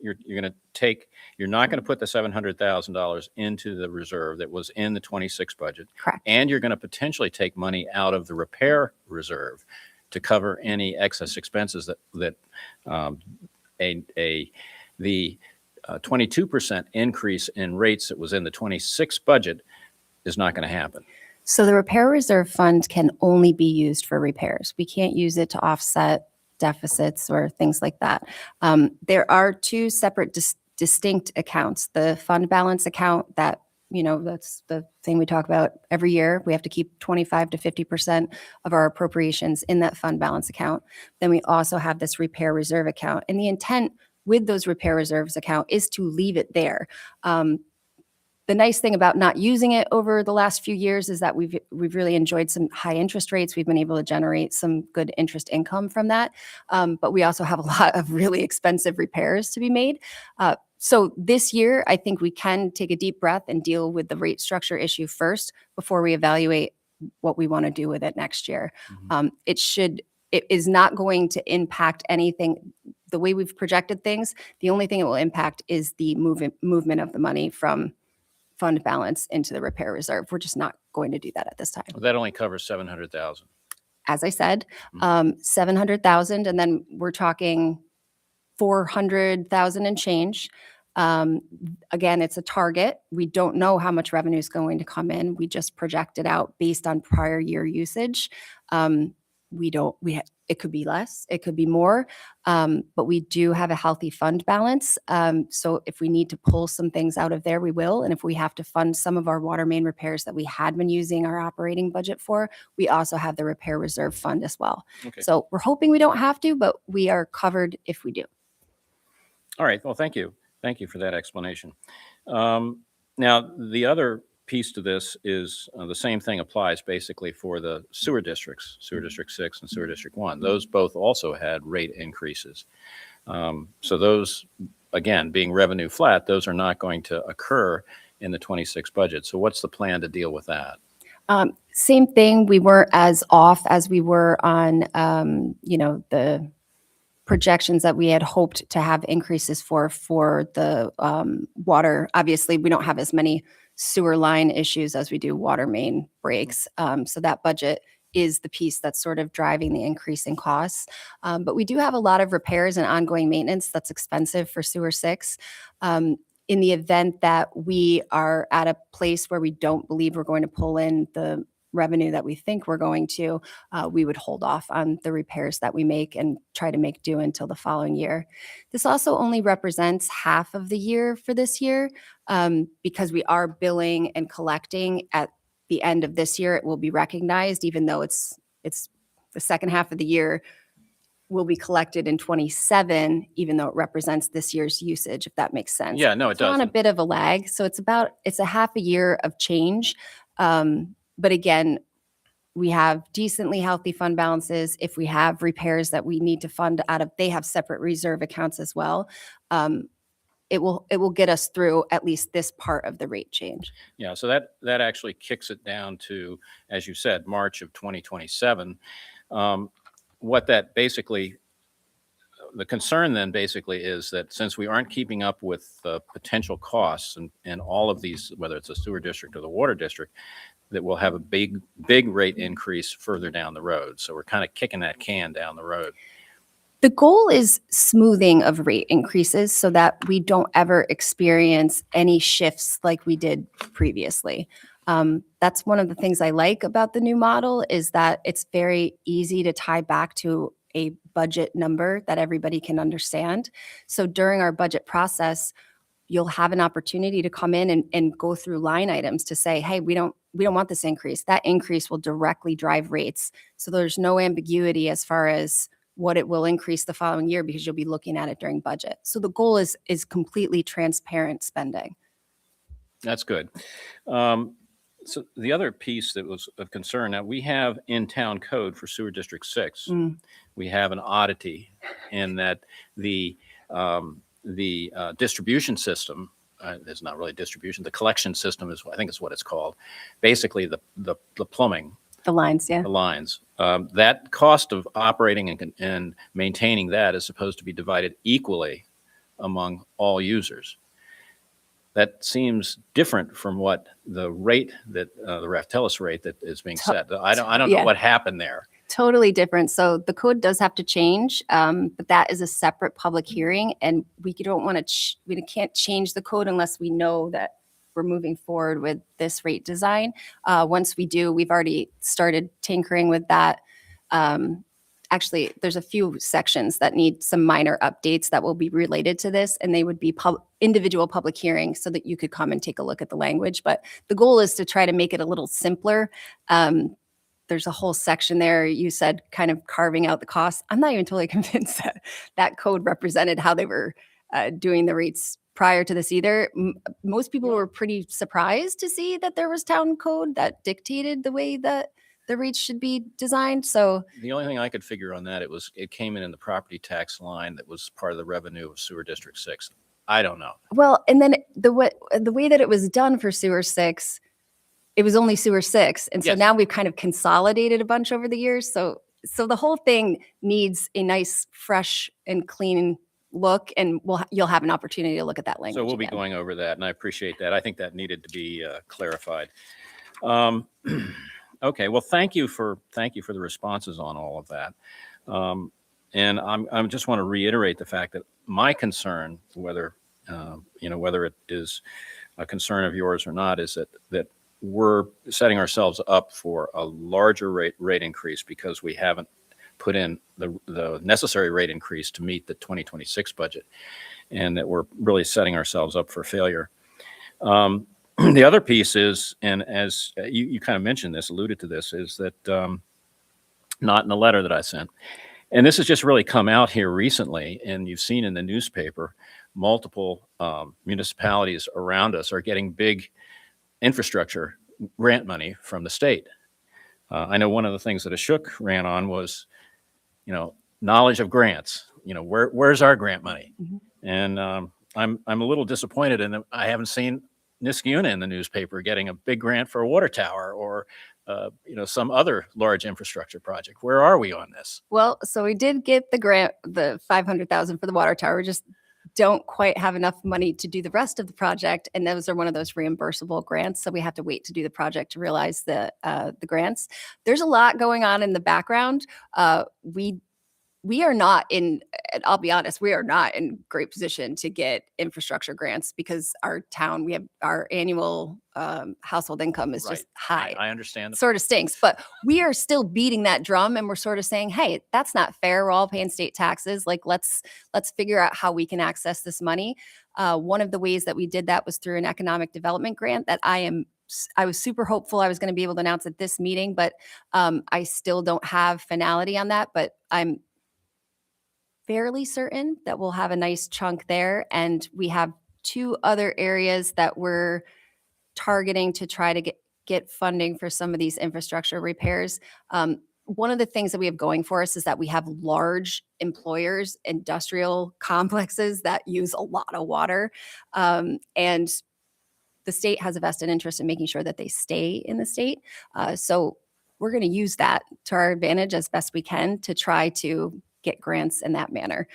not going to put the $700,000 into the reserve that was in the 26 budget. Correct. And you're going to potentially take money out of the repair reserve to cover any excess expenses that the 22% increase in rates that was in the 26 budget is not going to happen. So the repair reserve fund can only be used for repairs. We can't use it to offset deficits or things like that. There are two separate distinct accounts. The fund balance account that, that's the thing we talk about every year. We have to keep 25 to 50% of our appropriations in that fund balance account. Then we also have this repair reserve account. And the intent with those repair reserves account is to leave it there. The nice thing about not using it over the last few years is that we've really enjoyed some high interest rates. We've been able to generate some good interest income from that. But we also have a lot of really expensive repairs to be made. So this year, I think we can take a deep breath and deal with the rate structure issue first before we evaluate what we want to do with it next year. It is not going to impact anything. The way we've projected things, the only thing it will impact is the movement of the money from fund balance into the repair reserve. We're just not going to do that at this time. That only covers 700,000. As I said, 700,000, and then we're talking 400,000 and change. Again, it's a target. We don't know how much revenue is going to come in. We just project it out based on prior year usage. It could be less, it could be more, but we do have a healthy fund balance. So if we need to pull some things out of there, we will. And if we have to fund some of our water main repairs that we had been using our operating budget for, we also have the repair reserve fund as well. Okay. So we're hoping we don't have to, but we are covered if we do. All right. Well, thank you. Thank you for that explanation. Now, the other piece to this is the same thing applies basically for the sewer districts, Sewer District 6 and Sewer District 1. Those both also had rate increases. So those, again, being revenue flat, those are not going to occur in the 26 budget. So what's the plan to deal with that? Same thing. We weren't as off as we were on, the projections that we had hoped to have increases for the water. Obviously, we don't have as many sewer line issues as we do water main breaks. So that budget is the piece that's sort of driving the increase in costs. But we do have a lot of repairs and ongoing maintenance that's expensive for Sewer 6. in the event that we are at a place where we don't believe we're going to pull in the revenue that we think we're going to, we would hold off on the repairs that we make and try to make do until the following year. This also only represents half of the year for this year, because we are billing and collecting at the end of this year. It will be recognized, even though it's the second half of the year will be collected in 27, even though it represents this year's usage, if that makes sense. Yeah, no, it It's on a doesn't. bit of a lag, so it's a half a year of change. But again, we have decently healthy fund balances. If we have repairs that we need to fund out of, they have separate reserve accounts as well. It will get us through at least this part of the rate change. Yeah, so that actually kicks it down to, as you said, March of 2027. What that basically, the concern then basically is that since we aren't keeping up with the potential costs and all of these, whether it's a sewer district or the water district, that we'll have a big rate increase further down the road. So we're kind of kicking that can down the road. The goal is smoothing of rate increases so that we don't ever experience any shifts like we did previously. That's one of the things I like about the new model, is that it's very easy to tie back to a budget number that everybody can understand. So during our budget process, you'll have an opportunity to come in and go through line items to say, hey, we don't want this increase. That increase will directly drive rates. So there's no ambiguity as far as what it will increase the following year, because you'll be looking at it during budget. So the goal is completely transparent spending. That's good. So the other piece that was of concern, now we have in town code for sewer district 6, we have an oddity in that the distribution system, it's not really distribution, the collection system is, I think is what it's called. Basically the plumbing, The lines, yeah. the lines, that cost of operating and maintaining that is supposed to be divided equally among all users. That seems different from what the rate that the Raftellus rate that is being set. I don't know Yeah. what happened there. Totally different. So the code does have to change, but that is a separate public hearing, and we don't want to. We can't change the code unless we know that we're moving forward with this rate design. Once we do, we've already started tinkering with that. Actually, there's a few sections that need some minor updates that will be related to this, and they would be individual public hearings so that you could come and take a look at the language. But the goal is to try to make it a little simpler. There's a whole section there, you said, kind of carving out the costs. I'm not even totally convinced that that code represented how they were doing the rates prior to this either. Most people were pretty surprised to see that there was town code that dictated the way that the rates should be designed. So The only thing I could figure on that, it came in the property tax line that was part of the revenue of sewer district 6. I don't know. well, and then the way that it was done for sewer 6, it was only sewer 6. And so Yes. now we've kind of consolidated a bunch over the years. So the whole thing needs a nice, fresh and clean look, and you'll have an opportunity to look at that language. So we'll be again. going over that, and I appreciate that. I think that needed to be clarified. Okay, well, thank you for the responses on all of that. And I'm just want to reiterate the fact that my concern, whether it is a concern of yours or not, is that we're setting ourselves up for a larger rate increase because we haven't put in the necessary rate increase to meet the 2026 budget, and that we're really setting ourselves up for failure. The other piece is, and as you kind of mentioned this, alluded to this, is that not in the letter that I sent, and this has just really come out here recently, and you've seen in the newspaper, multiple municipalities around us are getting big infrastructure grant money from the state. I know one of the things that Ashok ran on was, knowledge of grants. Where's our grant money? And I'm a little disappointed in that I haven't seen Niskayuna in the newspaper getting a big grant for a water tower or some other large infrastructure project. Where are we on this? Well, so we did get the grant, the $500,000 for the water tower. We just don't quite have enough money to do the rest of the project, and those are one of those reimbursable grants. So we have to wait to do the project to realize the grants. There's a lot going on in the background. We we are not in, and I'll be honest, we are not in great position to get infrastructure grants because our town, we have our annual household income is just high. I understand. Sort of stinks, but we are still beating that drum and we're sort of saying, hey, that's not fair. We're all paying state taxes. Like, let's figure out how we can access this money. One of the ways that we did that was through an economic development grant that I was super hopeful I was going to be able to announce at this meeting, but I still don't have finality on that, but I'm fairly certain that we'll have a nice chunk there. And we have 2 other areas that we're targeting to try to get funding for some of these infrastructure repairs. One of the things that we have going for us is that we have large employers, industrial complexes that use a lot of water. And the state has a vested interest in making sure that they stay in the state. So we're going to use that to our advantage as best we can to try to get grants in that manner.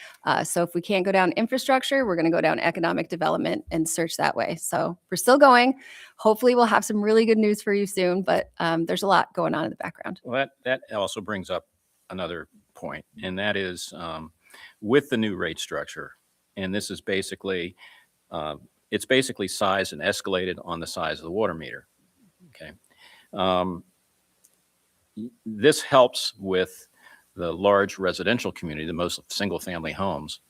So if we can't go down infrastructure, we're going to go down economic development and search that way. So we're still going. Hopefully we'll have some really good news for you soon, but there's a lot going on in the background. Well, that also brings up another point, and that is with the new rate structure, and this is basically, it's basically sized and escalated on the size of the water meter. Okay. This helps with the large residential community, the most single-family homes.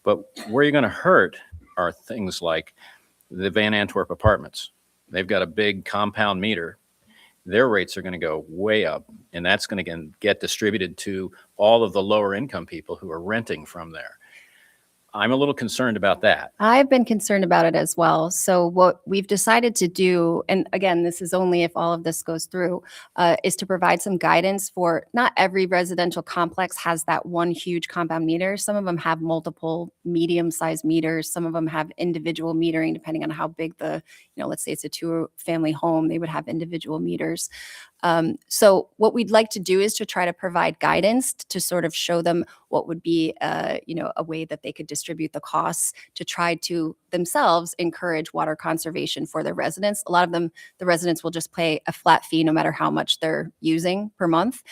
But where you're going to hurt are things like the Van Antwerp apartments. They've got a big compound meter. Their rates are going to go way up, and that's going to get distributed to all of the lower income people who are renting from there. I'm a little concerned about that. I've been concerned about it as well. So what we've decided to do, and again, this is only if all of this goes through, is to provide some guidance for not every residential complex has that one huge compound meter. Some of them have multiple medium-sized meters. Some of them have individual metering depending on how big let's say it's a 2-family home, they would have individual meters. So what we'd like to do is to try to provide guidance to sort of show them what would be, a way that they could distribute the costs to try to themselves encourage water conservation for their residents. A lot of them, the residents will just pay a flat fee no matter how much they're using per month.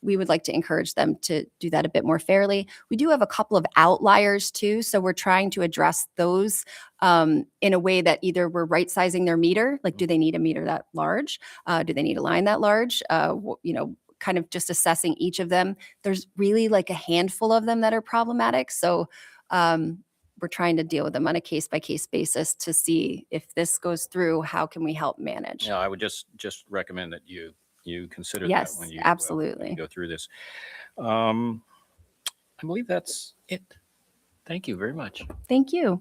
We would like to encourage them to do that a bit more fairly. We do have a couple of outliers too. So we're trying to address those in a way that either we're right sizing their meter, like do they need a meter that large? Do they need a line that large? Kind of just assessing each of them. There's really like a handful of them that are problematic. So we're trying to deal with them on a case-by-case basis to see if this goes through, how can we help manage? Yeah, I would just recommend that you consider Yes, that when you absolutely. go through this. I believe that's it. Thank you very much. Thank you.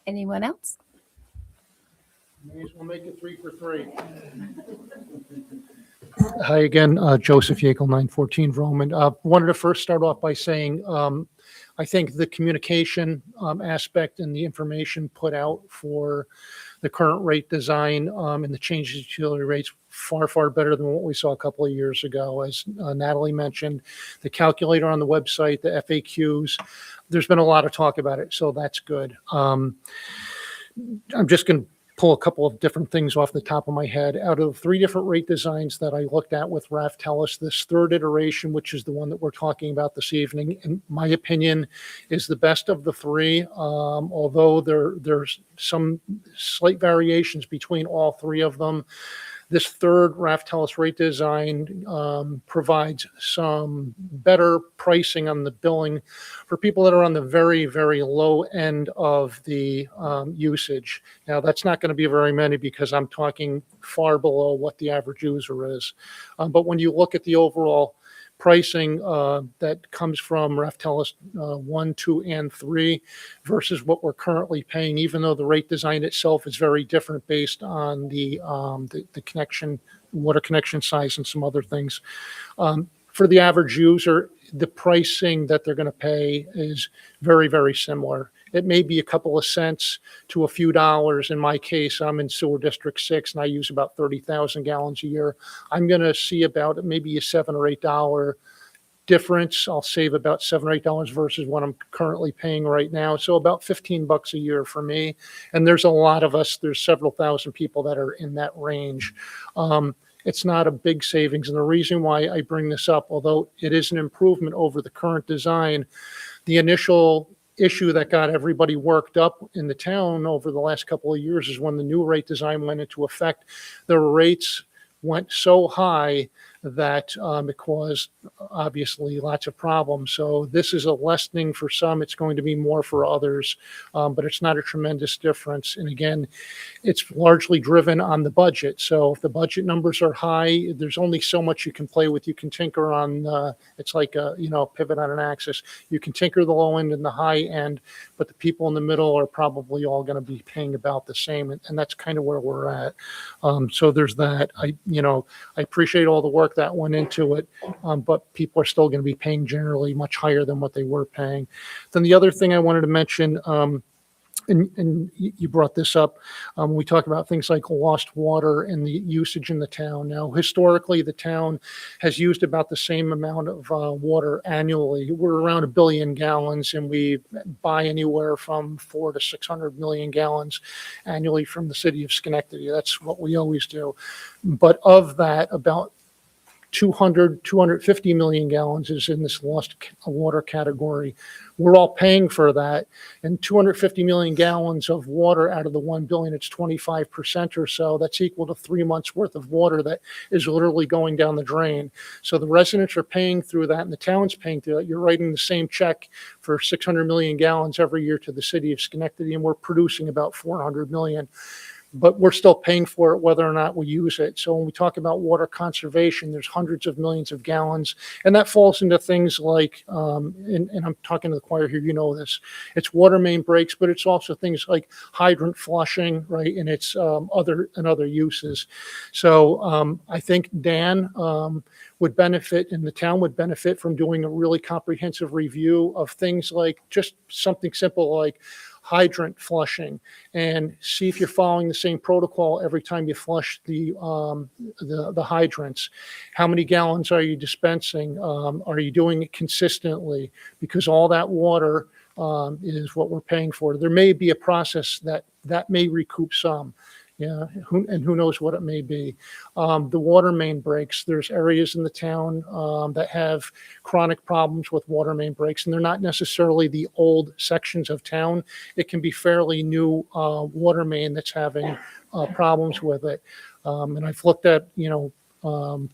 Anyone else? May as well make it 3 for 3. Hi again, Joseph Yeakel, 914 Vroman. Wanted to first start off by saying I think the communication aspect and the information put out for the current rate design and the changes to utility rates far, far better than what we saw a couple of years ago. As Natalie mentioned, the calculator on the website, the FAQs, there's been a lot of talk about it, so that's good. I'm just going to pull a couple of different things off the top of my head. Out of 3 different rate designs that I looked at with Raftellus, this 3rd iteration, which is the one that we're talking about this evening, in my opinion, is the best of the 3. Although there's some slight variations between all 3 of them. This 3rd Raftellus rate design provides some better pricing on the billing for people that are on the very, very low end of the usage. Now, that's not going to be very many because I'm talking far below what the average user is. But when you look at the overall pricing that comes from Raftellus 1, 2, and 3 versus what we're currently paying, even though the rate design itself is very different based on the connection, water connection size and some other things. For the average user, the pricing that they're going to pay is very, very similar. It may be a couple of cents to a few dollars. In my case, I'm in Sewer District 6 and I use about 30,000 gallons a year. I'm going to see about maybe a $7 or $8 difference, I'll save about $7 or $8 versus what I'm currently paying right now. So about $15 a year for me. And there's a lot of us, there's several thousand people that are in that range. It's not a big savings. And the reason why I bring this up, although it is an improvement over the current design, the initial issue that got everybody worked up in the town over the last couple of years is when the new rate design went into effect. The rates went so high that it caused obviously lots of problems. So this is a lessening for some. It's going to be more for others, but it's not a tremendous difference. And again, it's largely driven on the budget. So if the budget numbers are high, there's only so much you can play with. You can tinker on, it's like a, pivot on an axis. You can tinker the low end and the high end, but the people in the middle are probably all going to be paying about the same. And that's kind of where we're at. So there's that. I appreciate all the work that went into it, but people are still going to be paying generally much higher than what they were paying. Then the other thing I wanted to mention, and you brought this up, we talk about things like lost water and the usage in the town. Now, historically, the town has used about the same amount of water annually. We're around 1 billion gallons, and we buy anywhere from 400 to 600 million gallons annually from the city of Schenectady. That's what we always do. But of that, about 250 million gallons is in this lost water category. We're all paying for that. And 250 million gallons of water out of the 1 billion, it's 25% or so. That's equal to 3 months worth of water that is literally going down the drain. So the residents are paying through that and the town's paying through that. You're writing the same check for 600 million gallons every year to the city of Schenectady, and we're producing about 400 million. But we're still paying for it whether or not we use it. So when we talk about water conservation, there's hundreds of millions of gallons. And that falls into things like, and I'm talking to the choir here, you know this, it's water main breaks, but it's also things like hydrant flushing, right? And it's other uses. So I think Dan would benefit and the town would benefit from doing a really comprehensive review of things like just something simple like hydrant flushing, and see if you're following the same protocol every time you flush the hydrants. How many gallons are you dispensing? Are you doing it consistently? Because all that water is what we're paying for. There may be a process that may recoup some. Yeah, who knows what it may be. The water main breaks, there's areas in the town that have chronic problems with water main breaks, and they're not necessarily the old sections of town. It can be fairly new water main that's having problems with it. And I've looked at,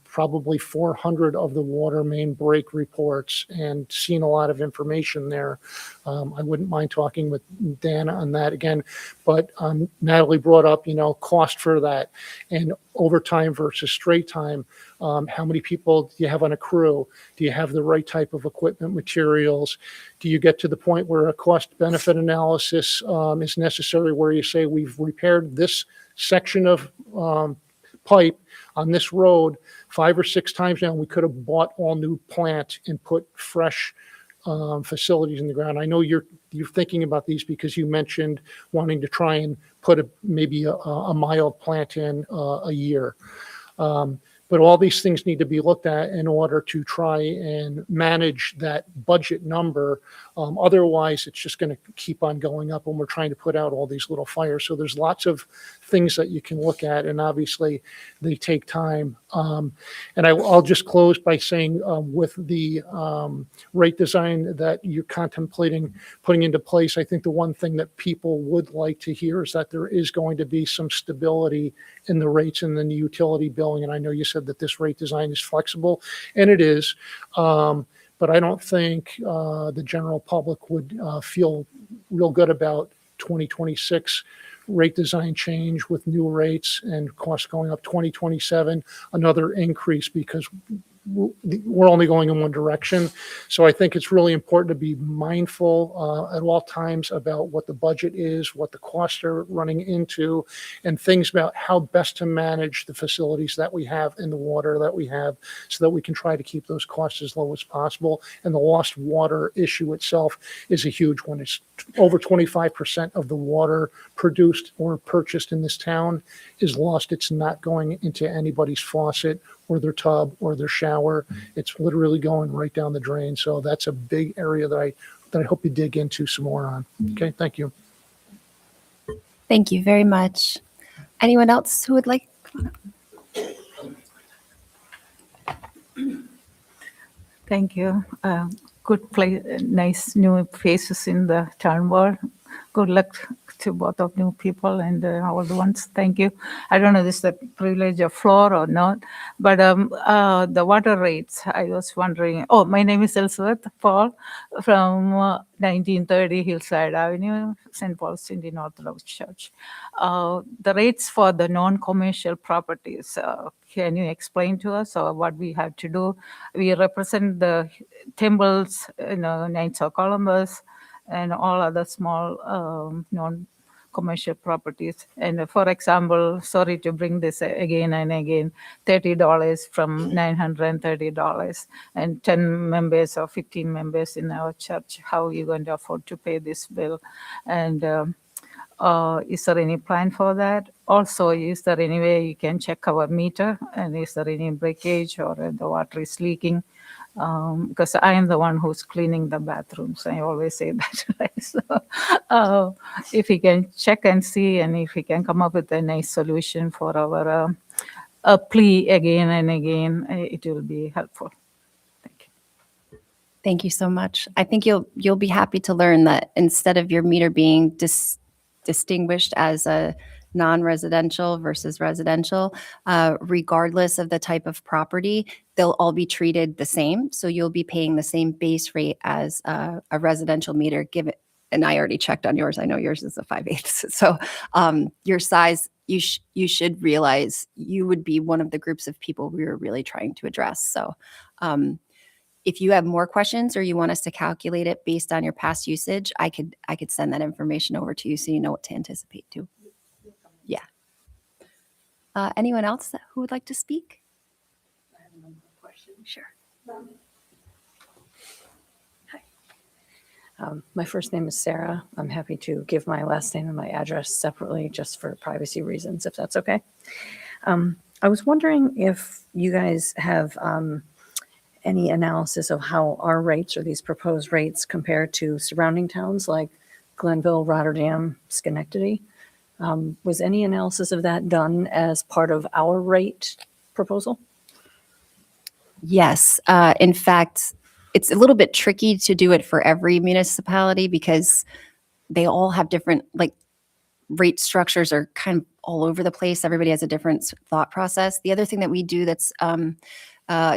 probably 400 of the water main break reports and seen a lot of information there. I wouldn't mind talking with Dan on that again, but Natalie brought up, cost for that and overtime versus straight time. How many people do you have on a crew? Do you have the right type of equipment, materials? Do you get to the point where a cost benefit analysis is necessary where you say we've repaired this section of pipe on this road 5 or 6 times now, we could have bought all new plant and put fresh facilities in the ground. I know you're thinking about these because you mentioned wanting to try and put maybe a mild plant in a year. But all these things need to be looked at in order to try and manage that budget number. Otherwise, it's just going to keep on going up when we're trying to put out all these little fires. So there's lots of things that you can look at, and obviously they take time. And I'll just close by saying with the rate design that you're contemplating putting into place, I think the one thing that people would like to hear is that there is going to be some stability in the rates and then the utility billing. And I know you said that this rate design is flexible, and it is. But I don't think the general public would feel real good about 2026 rate design change with new rates and costs going up. 2027, another increase because we're only going in one direction. So I think it's really important to be mindful at all times about what the budget is, what the costs are running into, and things about how best to manage the facilities that we have and the water that we have so that we can try to keep those costs as low as possible. And the lost water issue itself is a huge one. It's over 25% of the water produced or purchased in this town is lost. It's not going into anybody's faucet or their tub or their shower. It's literally going right down the drain. So that's a big area that I hope you dig into some more on. Okay, thank you. Thank you very much. Anyone else who would like? Thank you. Good place, nice new faces in the town board. Good luck to both of new people and all the ones. Thank you. I don't know if this is the privilege of floor or not, but the water rates, I was wondering. Oh, my name is Elizabeth Paul from 1930 Hillside Avenue, St. Paul's Indian Orthodox Church. The rates for the non-commercial properties, can you explain to us or what we have to do? We represent the temples, Knights of Columbus, and all other small non-commercial properties. And for example, sorry to bring this again and again, $30 from $930 and 10 members or 15 members in our church. How are you going to afford to pay this bill? And is there any plan for that? Also, is there any way you can check our meter? And is there any breakage or the water is leaking? Because I am the one who's cleaning the bathrooms. I always say that. Right? So, if we can check and see, and if we can come up with a nice solution for our plea again and again, it will be helpful. Thank you. Thank you so much. I think you'll be happy to learn that instead of your meter being distinguished as a non-residential versus residential, regardless of the type of property, they'll all be treated the same. So you'll be paying the same base rate as a residential meter. And I already checked on yours. I know yours is a 5/8. So your size, you should realize you would be one of the groups of people we were really trying to address. So if you have more questions or you want us to calculate it based on your past usage, I could send that information over to you so you know what to anticipate too. Yeah. Anyone else who would like to speak? I have a number of questions. Sure. Hi. My first name is Sarah. I'm happy to give my last name and my address separately just for privacy reasons, if that's okay. I was wondering if you guys have any analysis of how our rates or these proposed rates compare to surrounding towns like Glenville, Rotterdam, Schenectady. Was any analysis of that done as part of our rate proposal? Yes. In fact, it's a little bit tricky to do it for every municipality because they all have different, like, rate structures are kind of all over the place. Everybody has a different thought process. The other thing that we do that's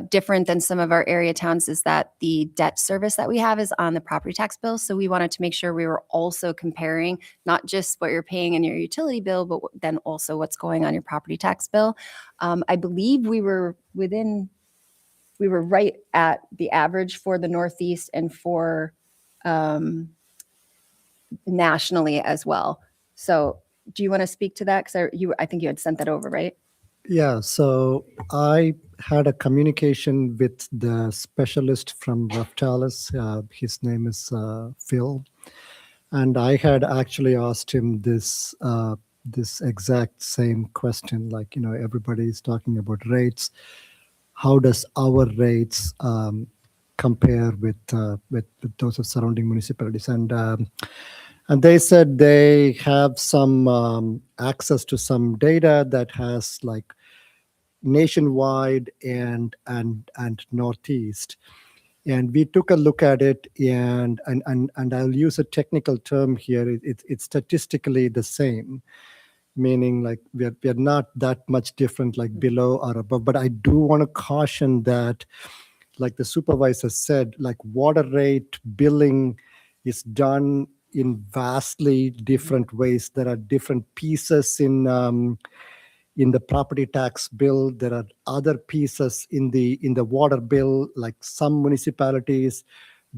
different than some of our area towns is that the debt service that we have is on the property tax bill. So we wanted to make sure we were also comparing not just what you're paying in your utility bill, but then also what's going on your property tax bill. I believe we were right at the average for the Northeast and for nationally as well. So do you want to speak to that? Because I think you had sent that over, right? Yeah, so I had a communication with the specialist from Raftalis. His name is Phil. And I had actually asked him this exact same question, like, everybody is talking about rates. How does our rates compare with those of surrounding municipalities? And they said they have some access to some data that has like nationwide and Northeast. And we took a look at it, and I'll use a technical term here. It's statistically the same, meaning like we're not that much different, like below or above. But I do want to caution that, like the supervisor said, like water rate billing is done in vastly different ways. There are different pieces in the property tax bill. There are other pieces in the water bill. Like some municipalities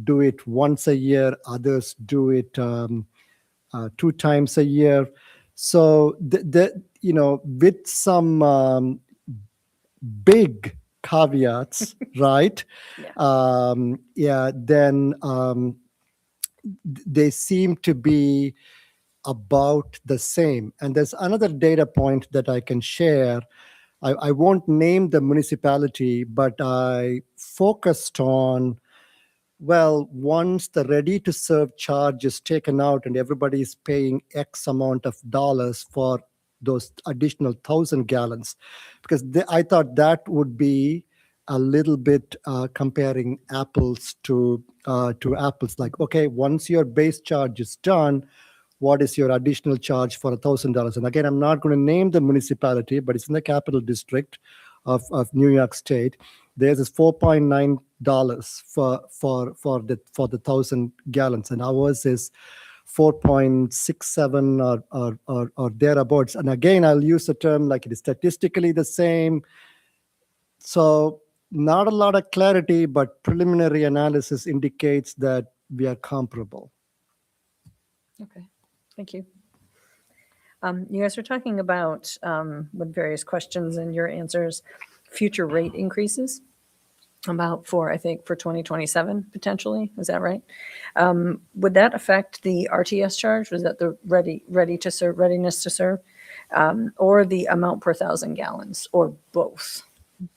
do it once a year, others do it 2 times a year. So with some big caveats, right? Then they seem to be about the same. And there's another data point that I can share. I won't name the municipality, but I focused on, well, once the ready to serve charge is taken out and everybody is paying X amount of dollars for those additional 1,000 gallons, because I thought that would be a little bit comparing apples to apples. Like, okay, once your base charge is done, what is your additional charge for $1,000? And again, I'm not going to name the municipality, but it's in the capital district of New York State. There's this $4.9 for the 1,000 gallons, and ours is 4.67 or thereabouts. And again, I'll use the term like it is statistically the same. So not a lot of clarity, but preliminary analysis indicates that we are comparable. Okay, thank you. You guys were talking about, with various questions and your answers, future rate increases about I think for 2027 potentially. Is that right? Would that affect the RTS charge? Was that the ready to serve, readiness to serve, or the amount per 1,000 gallons, or both?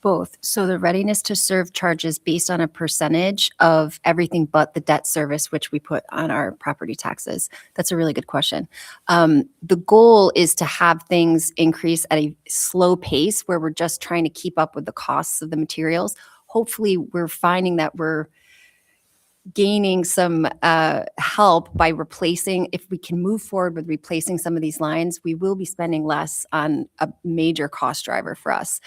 Both. So the readiness to serve charges based on a percentage of everything but the debt service, which we put on our property taxes. That's a really good question. The goal is to have things increase at a slow pace where we're just trying to keep up with the costs of the materials. Hopefully, we're finding that we're gaining some help by replacing. If we can move forward with replacing some of these lines, we will be spending less on a major cost driver for us.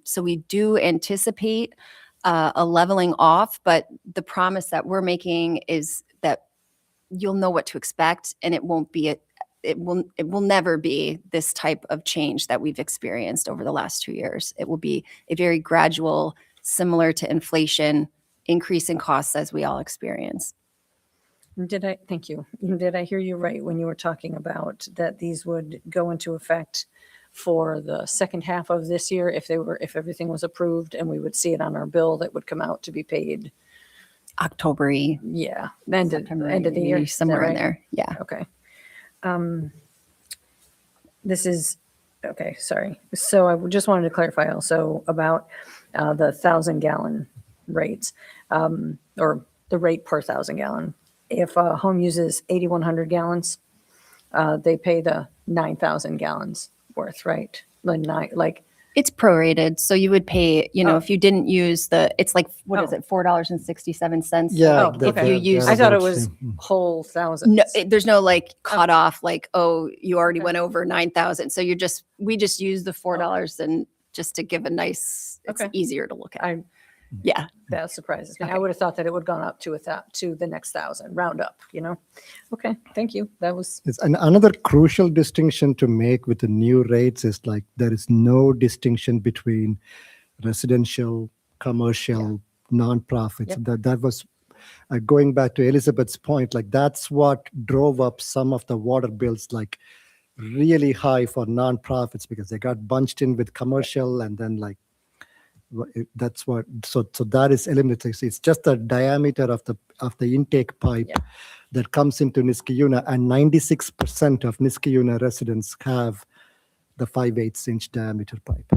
So we do anticipate a leveling off, but the promise that we're making is that you'll know what to expect, and it won't be it will never be this type of change that we've experienced over the last 2 years. It will be a very gradual, similar to inflation, increase in costs as we all experience. Thank you. Did I hear you right when you were talking about that these would go into effect for the second half of this year if everything was approved, and we would see it on our bill that would come out to be paid? October-y, Yeah, end of the year, is that somewhere in right? there. Yeah. Okay. This is, okay, sorry. So I just wanted to clarify also about the 1,000 gallon rates, or the rate per 1,000 gallon. If a home uses 8,100 gallons, they pay the 9,000 gallons worth, right? It's prorated. So you would pay, if you didn't use it's like, what is it, $4.67? Yeah, Oh, if you use, I thought it thereabouts, was yeah. whole thousands. no, there's no like cut off, like, oh, you already went over 9,000. So we just use the $4 and just to give a nice, it's Okay. easier to look at. I Yeah. That surprises me. I Okay. would have thought that it would have gone up to the next 1,000, round up, Okay, thank you. That was, Another crucial distinction to make with the new rates is like there is no distinction between residential, commercial, nonprofits. Yep. That was going back to Elizabeth's point. Like that's what drove up some of the water bills, like really high for nonprofits because they got bunched in with commercial, and then like that's what. So that is eliminated. It's just the diameter of the intake pipe that comes into Niskayuna, and 96% of Niskayuna residents have the 5/8 inch diameter pipe.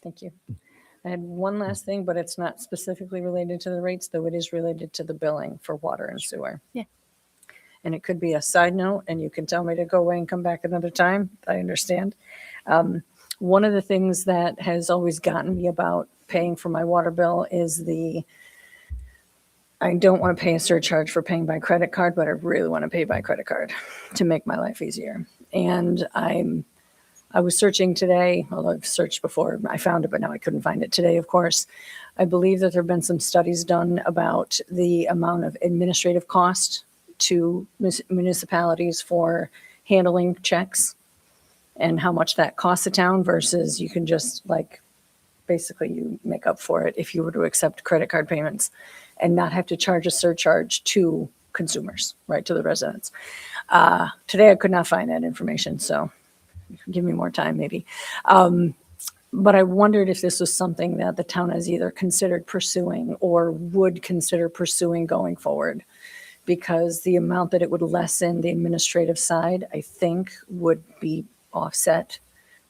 thank you. I had one last thing, but it's not specifically related to the rates, though it is related to the billing for water and sewer. Yeah. And it could be a side note, and you can tell me to go away and come back another time. I understand. One of the things that has always gotten me about paying for my water bill is I don't want to pay a surcharge for paying by credit card, but I really want to pay by credit card to make my life easier. And I was searching today, although I've searched before, I found it, but now I couldn't find it today, of course. I believe that there have been some studies done about the amount of administrative cost to municipalities for handling checks and how much that costs the town versus you can just basically you make up for it if you were to accept credit card payments and not have to charge a surcharge to consumers, right, to the residents. Today I could not find that information, so give me more time maybe. But I wondered if this was something that the town has either considered pursuing or would consider pursuing going forward, because the amount that it would lessen the administrative side, I think, would be offset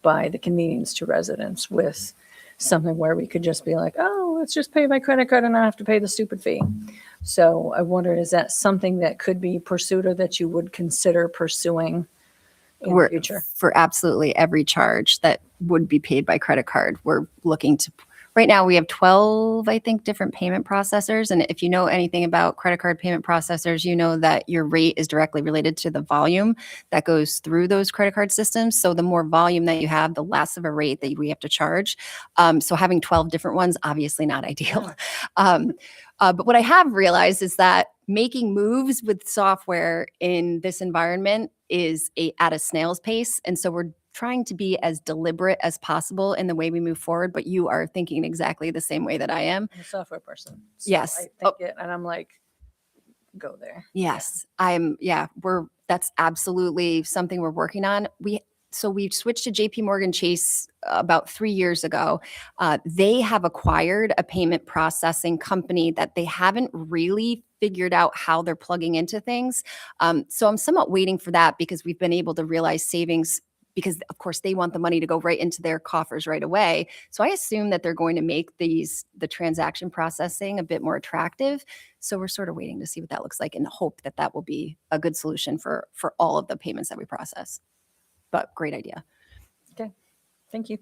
by the convenience to residents with something where we could just be like, oh, let's just pay by credit card and not have to pay the stupid fee. So I wonder, is that something that could be pursued or that you would consider pursuing in the We're future? for absolutely every charge that would be paid by credit card. We're looking to, right now we have 12, I think, different payment processors. And if you know anything about credit card payment processors, you know that your rate is directly related to the volume that goes through those credit card systems. So the more volume that you have, the less of a rate that we have to charge. So having 12 different ones, obviously not ideal. But what I have realized is that making moves with software in this environment is at a snail's pace. And so we're trying to be as deliberate as possible in the way we move forward, but you are thinking exactly the same way that I am. I'm a software person. So Yes. I think it, and I'm like, go there. Yes, that's absolutely something we're working on. So we switched to JP Morgan Chase about 3 years ago. They have acquired a payment processing company that they haven't really figured out how they're plugging into things. So I'm somewhat waiting for that because we've been able to realize savings because of course they want the money to go right into their coffers right away. So I assume that they're going to make the transaction processing a bit more attractive. So we're sort of waiting to see what that looks like and hope that that will be a good solution for all of the payments that we process. But great idea. Okay, thank you.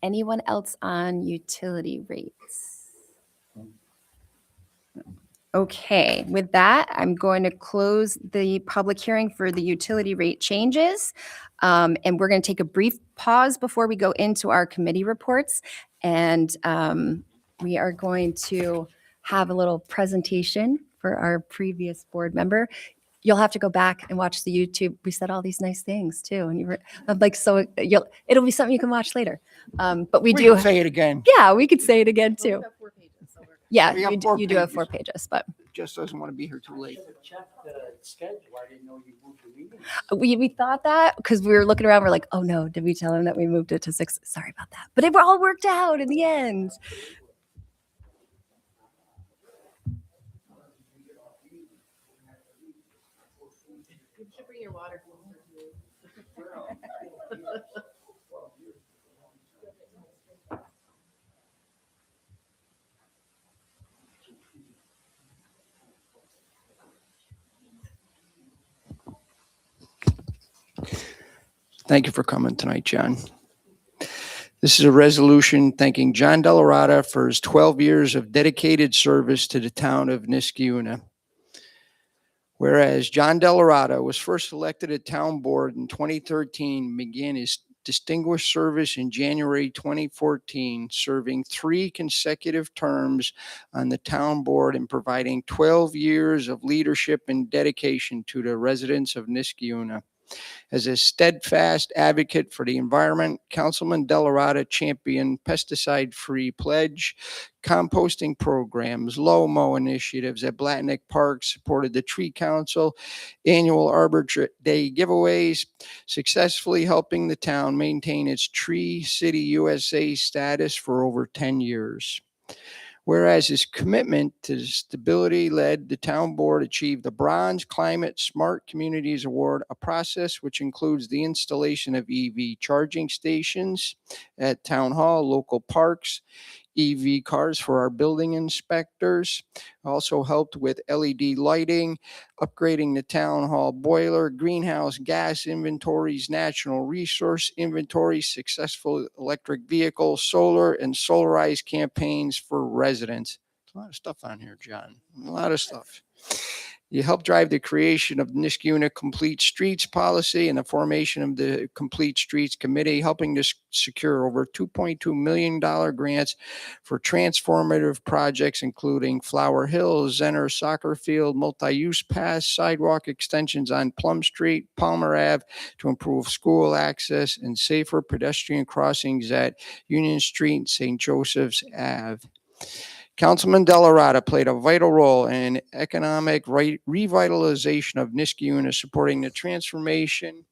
Anyone else on utility rates? Okay, with that, I'm going to close the public hearing for the utility rate changes. And we're going to take a brief pause before we go into our committee reports. And we are going to have a little presentation for our previous board member. You'll have to go back and watch the YouTube. We said all these nice things too. And you were I'm like, so it'll be something you can watch later. But we do can say it again. Yeah, we could say it again too. Yeah, We have you 4 do have pages. 4 pages, but Just doesn't want to be here too late. we thought that because we were looking around, we're like, oh no, did we tell him that we moved it to 6? Sorry about that. But it all worked out in the end. Thank you for coming tonight, John. This is a resolution thanking John Delarada for his 12 years of dedicated service to the town of Niskayuna. Whereas John Delarada was first elected at town board in 2013, began his distinguished service in January 2014, serving 3 consecutive terms on the town board and providing 12 years of leadership and dedication to the residents of Niskayuna. As a steadfast advocate for the environment, Councilman Delarada championed pesticide-free pledge, composting programs, low-mow initiatives at Blatnick Park, supported the Tree Council, annual Arbor Day giveaways, successfully helping the town maintain its Tree City USA status for over 10 years. Whereas his commitment to stability led the town board achieve the Bronze Climate Smart Communities Award, a process which includes the installation of EV charging stations at town hall, local parks, EV cars for our building inspectors, also helped with LED lighting, upgrading the town hall boiler, greenhouse gas inventories, natural resource inventories, successful electric vehicles, solar and solarized campaigns for residents. There's a lot of stuff on here, John. A lot of stuff. You helped drive the creation of Niskayuna Complete Streets policy and the formation of the Complete Streets Committee, helping to secure over $2.2 million grants for transformative projects, including Flower Hill, Zenner Soccer Field, multi-use paths, sidewalk extensions on Plum Street, Palmer Ave to improve school access and safer pedestrian crossings at Union Street and St. Joseph's Ave. Councilman Delarada played a vital role in economic revitalization of Niskayuna, supporting the transformation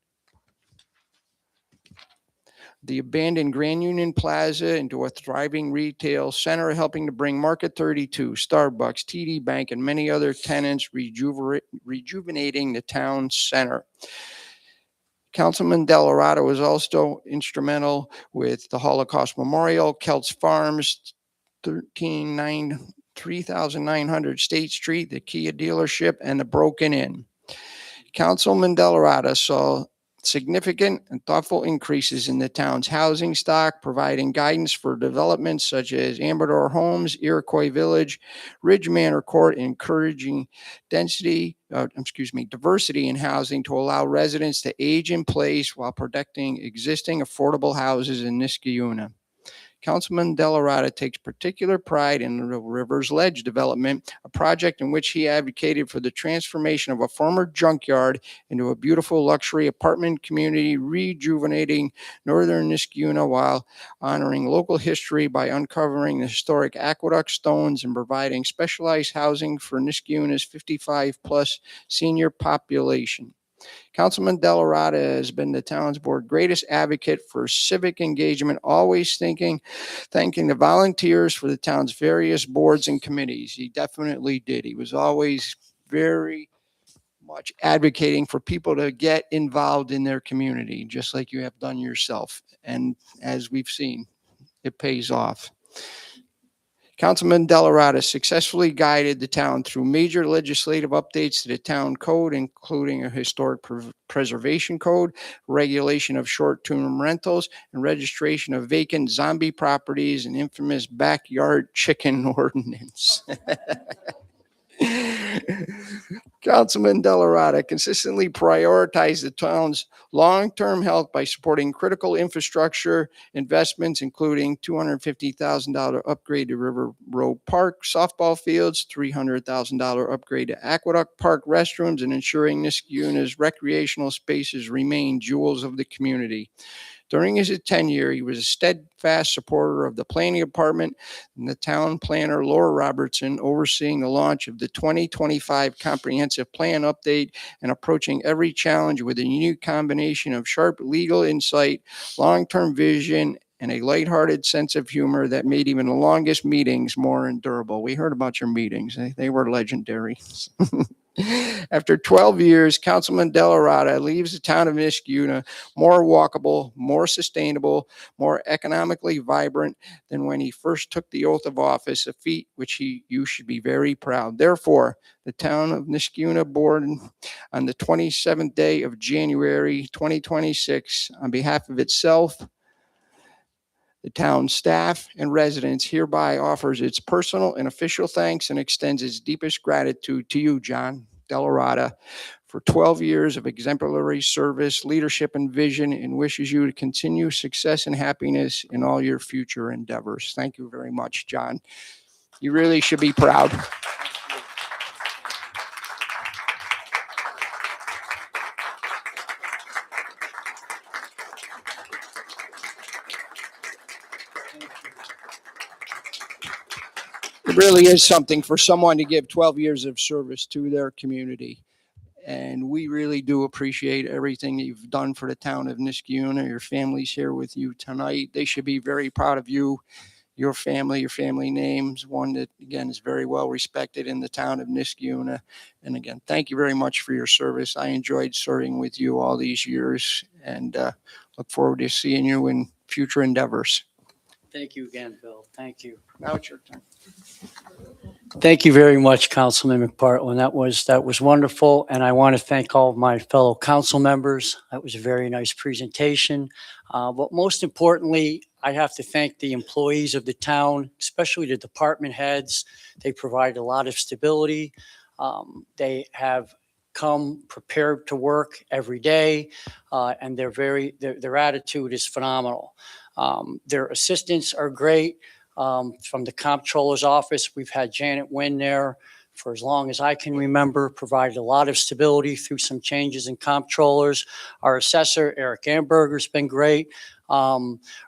the abandoned Grand Union Plaza into a thriving retail center, helping to bring Market 32, Starbucks, TD Bank, and many other tenants, rejuvenating the town center. Councilman Delarada was also instrumental with the Holocaust Memorial, Kelts Farms, 3900 State Street, the Kia dealership, and the Broken Inn. Councilman Delarada saw significant and thoughtful increases in the town's housing stock, providing guidance for developments such as Amador Homes, Iroquois Village, Ridge Manor Court, encouraging diversity in housing to allow residents to age in place while protecting existing affordable houses in Niskayuna. Councilman Delarada takes particular pride in the Rivers Ledge development, a project in which he advocated for the transformation of a former junkyard into a beautiful luxury apartment community, rejuvenating northern Niskayuna while honoring local history by uncovering the historic aqueduct stones and providing specialized housing for Niskayuna's 55-plus senior population. Councilman Delarada has been the town's board greatest advocate for civic engagement, always thanking the volunteers for the town's various boards and committees. He definitely did. He was always very much advocating for people to get involved in their community, just like you have done yourself. And as we've seen, it pays off. Councilman Delarada successfully guided the town through major legislative updates to the town code, including a historic preservation code, regulation of short-term rentals, and registration of vacant zombie properties, and infamous backyard chicken ordinance. Councilman Delarada consistently prioritized the town's long-term health by supporting critical infrastructure investments, including $250,000 upgrade to River Road Park softball fields, $300,000 upgrade to Aqueduct Park restrooms, and ensuring Niskayuna's recreational spaces remain jewels of the community. During his tenure, he was a steadfast supporter of the planning department and the town planner, Laura Robertson, overseeing the launch of the 2025 comprehensive plan update and approaching every challenge with a unique combination of sharp legal insight, long-term vision, and a lighthearted sense of humor that made even the longest meetings more endurable. We heard about your meetings. They were legendary. After 12 years, Councilman Delarada leaves the town of Niskayuna more walkable, more sustainable, more economically vibrant than when he first took the oath of office, a feat which you should be very proud. Therefore, the town of Niskayuna board on the 27th day of January 2026, on behalf of itself, the town staff and residents hereby offers its personal and official thanks and extends its deepest gratitude to you, John Delarada, for 12 years of exemplary service, leadership, and vision, and wishes you to continue success and happiness in all your future endeavors. Thank you very much, John. You really should be proud. It really is something for someone to give 12 years of service to their community. And we really do appreciate everything that you've done for the town of Niskayuna. Your family's here with you tonight. They should be very proud of you, your family name's one that, again, is very well respected in the town of Niskayuna. And again, thank you very much for your service. I enjoyed serving with you all these years and look forward to seeing you in future endeavors. Thank you again, Bill. Thank you. Now it's your turn. Thank you very much, Councilman McPartlin. That was wonderful. And I want to thank all of my fellow council members. That was a very nice presentation. But most importantly, I have to thank the employees of the town, especially the department heads. They provide a lot of stability. They have come prepared to work every day, and their attitude is phenomenal. Their assistants are great. From the comptroller's office, we've had Janet Wynn there for as long as I can remember, provided a lot of stability through some changes in comptrollers. Our assessor, Eric Amberger, has been great.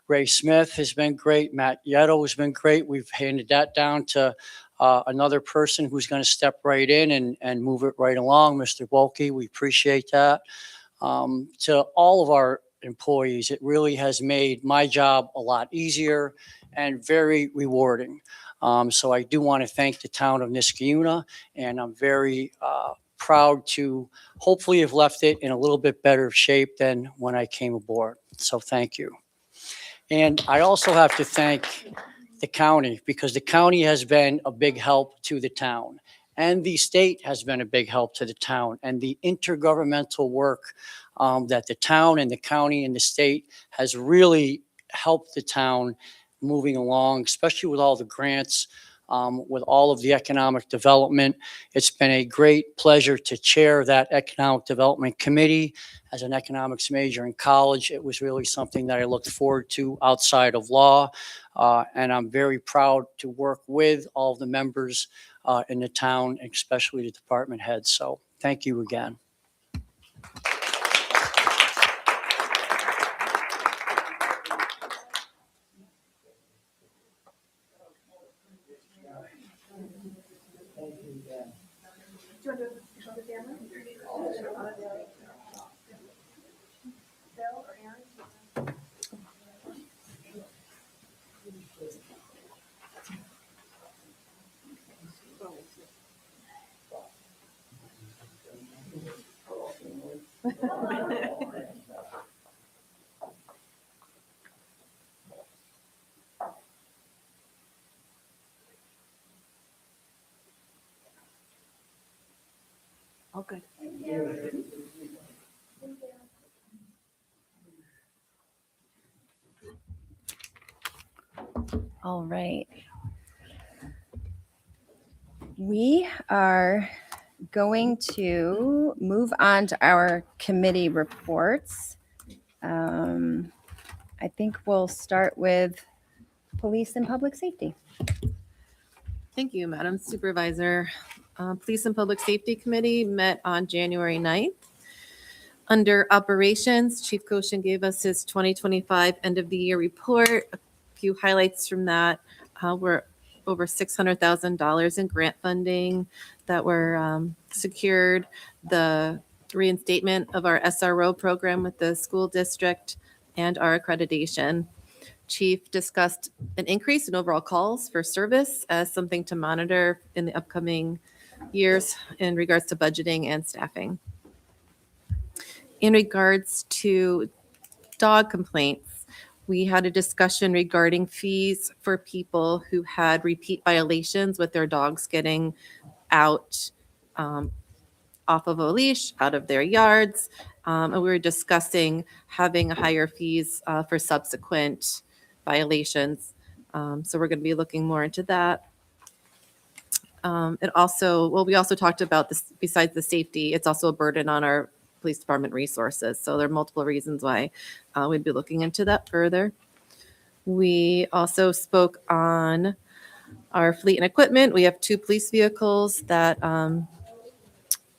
Ray Smith has been great. Matt Yetto has been great. We've handed that down to another person who's going to step right in and move it right along, Mr. Wolke. We appreciate that. To all of our employees. It really has made my job a lot easier and very rewarding. So I do want to thank the town of Niskayuna, and I'm very proud to hopefully have left it in a little bit better shape than when I came aboard. So thank you. And I also have to thank the county, because the county has been a big help to the town, and the state has been a big help to the town, and the intergovernmental work that the town and the county and the state has really helped the town moving along, especially with all the grants, with all of the economic development. It's been a great pleasure to chair that economic development committee. As an economics major in college, it was really something that I looked forward to outside of law. And I'm very proud to work with all of the members in the town, especially the department heads. So thank you again. All good. All right. We are going to move on to our committee reports. I think we'll start with police and public safety. Thank you, Madam Supervisor. Police and Public Safety Committee met on January 9th. Under operations, Chief Goshen gave us his 2025 end of the year report. A few highlights from that were over $600,000 in grant funding that were secured, the reinstatement of our SRO program with the school district, and our accreditation. Chief discussed an increase in overall calls for service as something to monitor in the upcoming years in regards to budgeting and staffing. In regards to dog complaints, we had a discussion regarding fees for people who had repeat violations with their dogs getting out off of a leash, out of their yards. And we were discussing having higher fees for subsequent violations. So we're going to be looking more into that. We also talked about this, besides the safety, it's also a burden on our police department resources. So there are multiple reasons why we'd be looking into that further. We also spoke on our fleet and equipment. We have 2 police vehicles that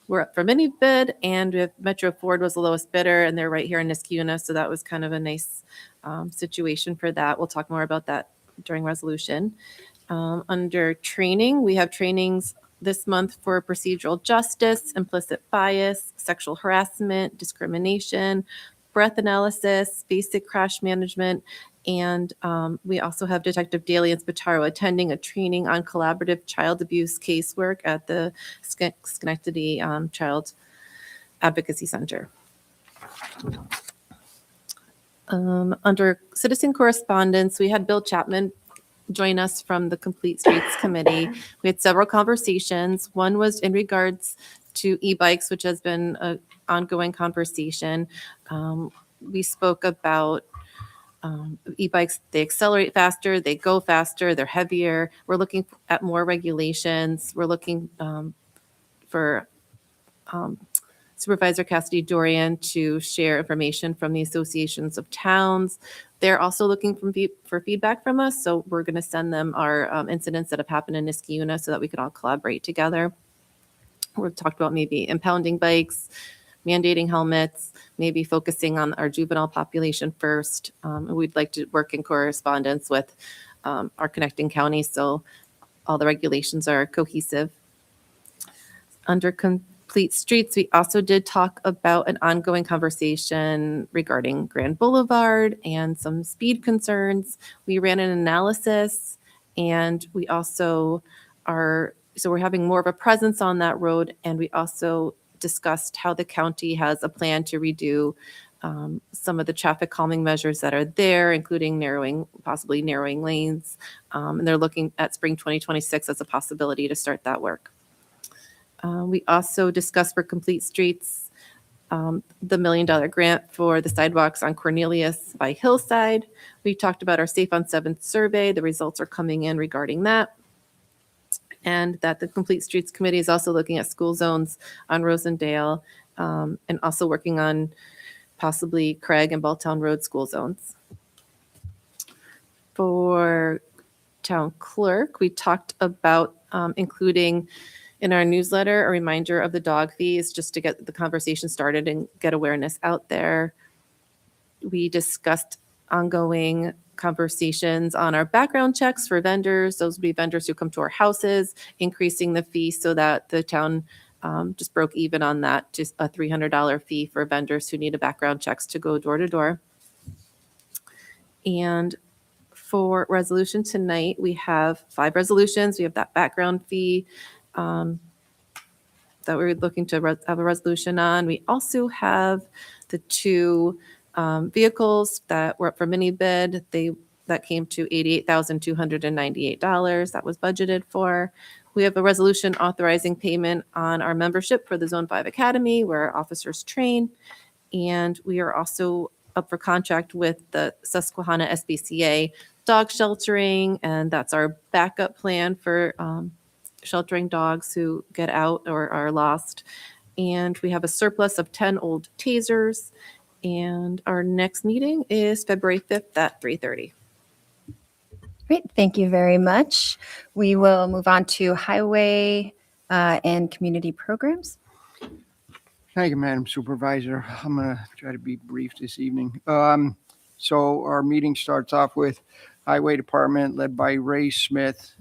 were up for mini bid, and we have Metro Ford was the lowest bidder, and they're right here in Niskayuna. So that was kind of a nice situation for that. We'll talk more about that during resolution. Under training, we have trainings this month for procedural justice, implicit bias, sexual harassment, discrimination, breath analysis, basic crash management, and we also have Detective Daly and Spataro attending a training on collaborative child abuse casework at the Schenectady Child Advocacy Center. Under citizen correspondence, we had Bill Chapman join us from the Complete Streets Committee. We had several conversations. One was in regards to e-bikes, which has been an ongoing conversation. We spoke about e-bikes. They accelerate faster, they go faster, they're heavier. We're looking at more regulations. We're looking for Supervisor Cassidy Dorian to share information from the associations of towns. They're also looking for feedback from us, so we're going to send them our incidents that have happened in Niskayuna so that we can all collaborate together. We've talked about maybe impounding bikes, mandating helmets, maybe focusing on our juvenile population first. We'd like to work in correspondence with our connecting counties so all the regulations are cohesive. Under Complete Streets, we also did talk about an ongoing conversation regarding Grand Boulevard and some speed concerns. We ran an analysis, and we also we're having more of a presence on that road, and we also discussed how the county has a plan to redo some of the traffic calming measures that are there, including possibly narrowing lanes. And they're looking at spring 2026 as a possibility to start that work. We also discussed for Complete Streets, the $1 million grant for the sidewalks on Cornelius by Hillside. We talked about our Safe on 7th survey. The results are coming in regarding that. And that the Complete Streets Committee is also looking at school zones on Rosendale, and also working on possibly Craig and Balltown Road school zones. For town clerk, we talked about including in our newsletter a reminder of the dog fees, just to get the conversation started and get awareness out there. We discussed ongoing conversations on our background checks for vendors. Those would be vendors who come to our houses, increasing the fee so that the town just broke even on that, just a $300 fee for vendors who need a background checks to go door to door. And for resolution tonight, we have 5 resolutions. We have that background fee that we're looking to have a resolution on. We also have the 2 vehicles that were up for mini bid. That came to $88,298. That was budgeted for. We have a resolution authorizing payment on our membership for the Zone 5 Academy, where our officers train. And we are also up for contract with the Susquehanna SPCA dog sheltering, and that's our backup plan for sheltering dogs who get out or are lost. And we have a surplus of 10 old tasers. And our next meeting is February 5th at 3:30. Great, thank you very much. We will move on to highway and community programs. Thank you, Madam Supervisor. I'm going to try to be brief this evening. So our meeting starts off with Highway Department led by Ray Smith.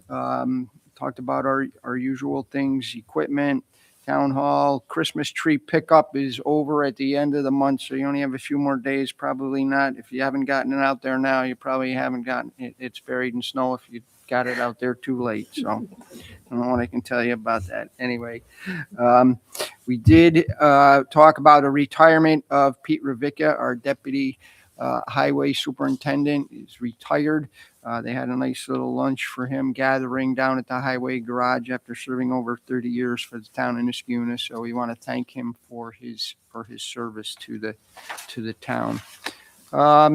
Talked about our usual things, equipment, town hall. Christmas tree pickup is over at the end of the month, so you only have a few more days. Probably not. If you haven't gotten it out there now, you probably haven't gotten it. It's buried in snow if you got it out there too late. So I don't know what I can tell you about that. Anyway, we did talk about a retirement of Pete Ravicka, our deputy highway superintendent. Is retired. They had a nice little lunch for him gathering down at the highway garage after serving over 30 years for the town of Niskuna. So we want to thank him for his service to the town.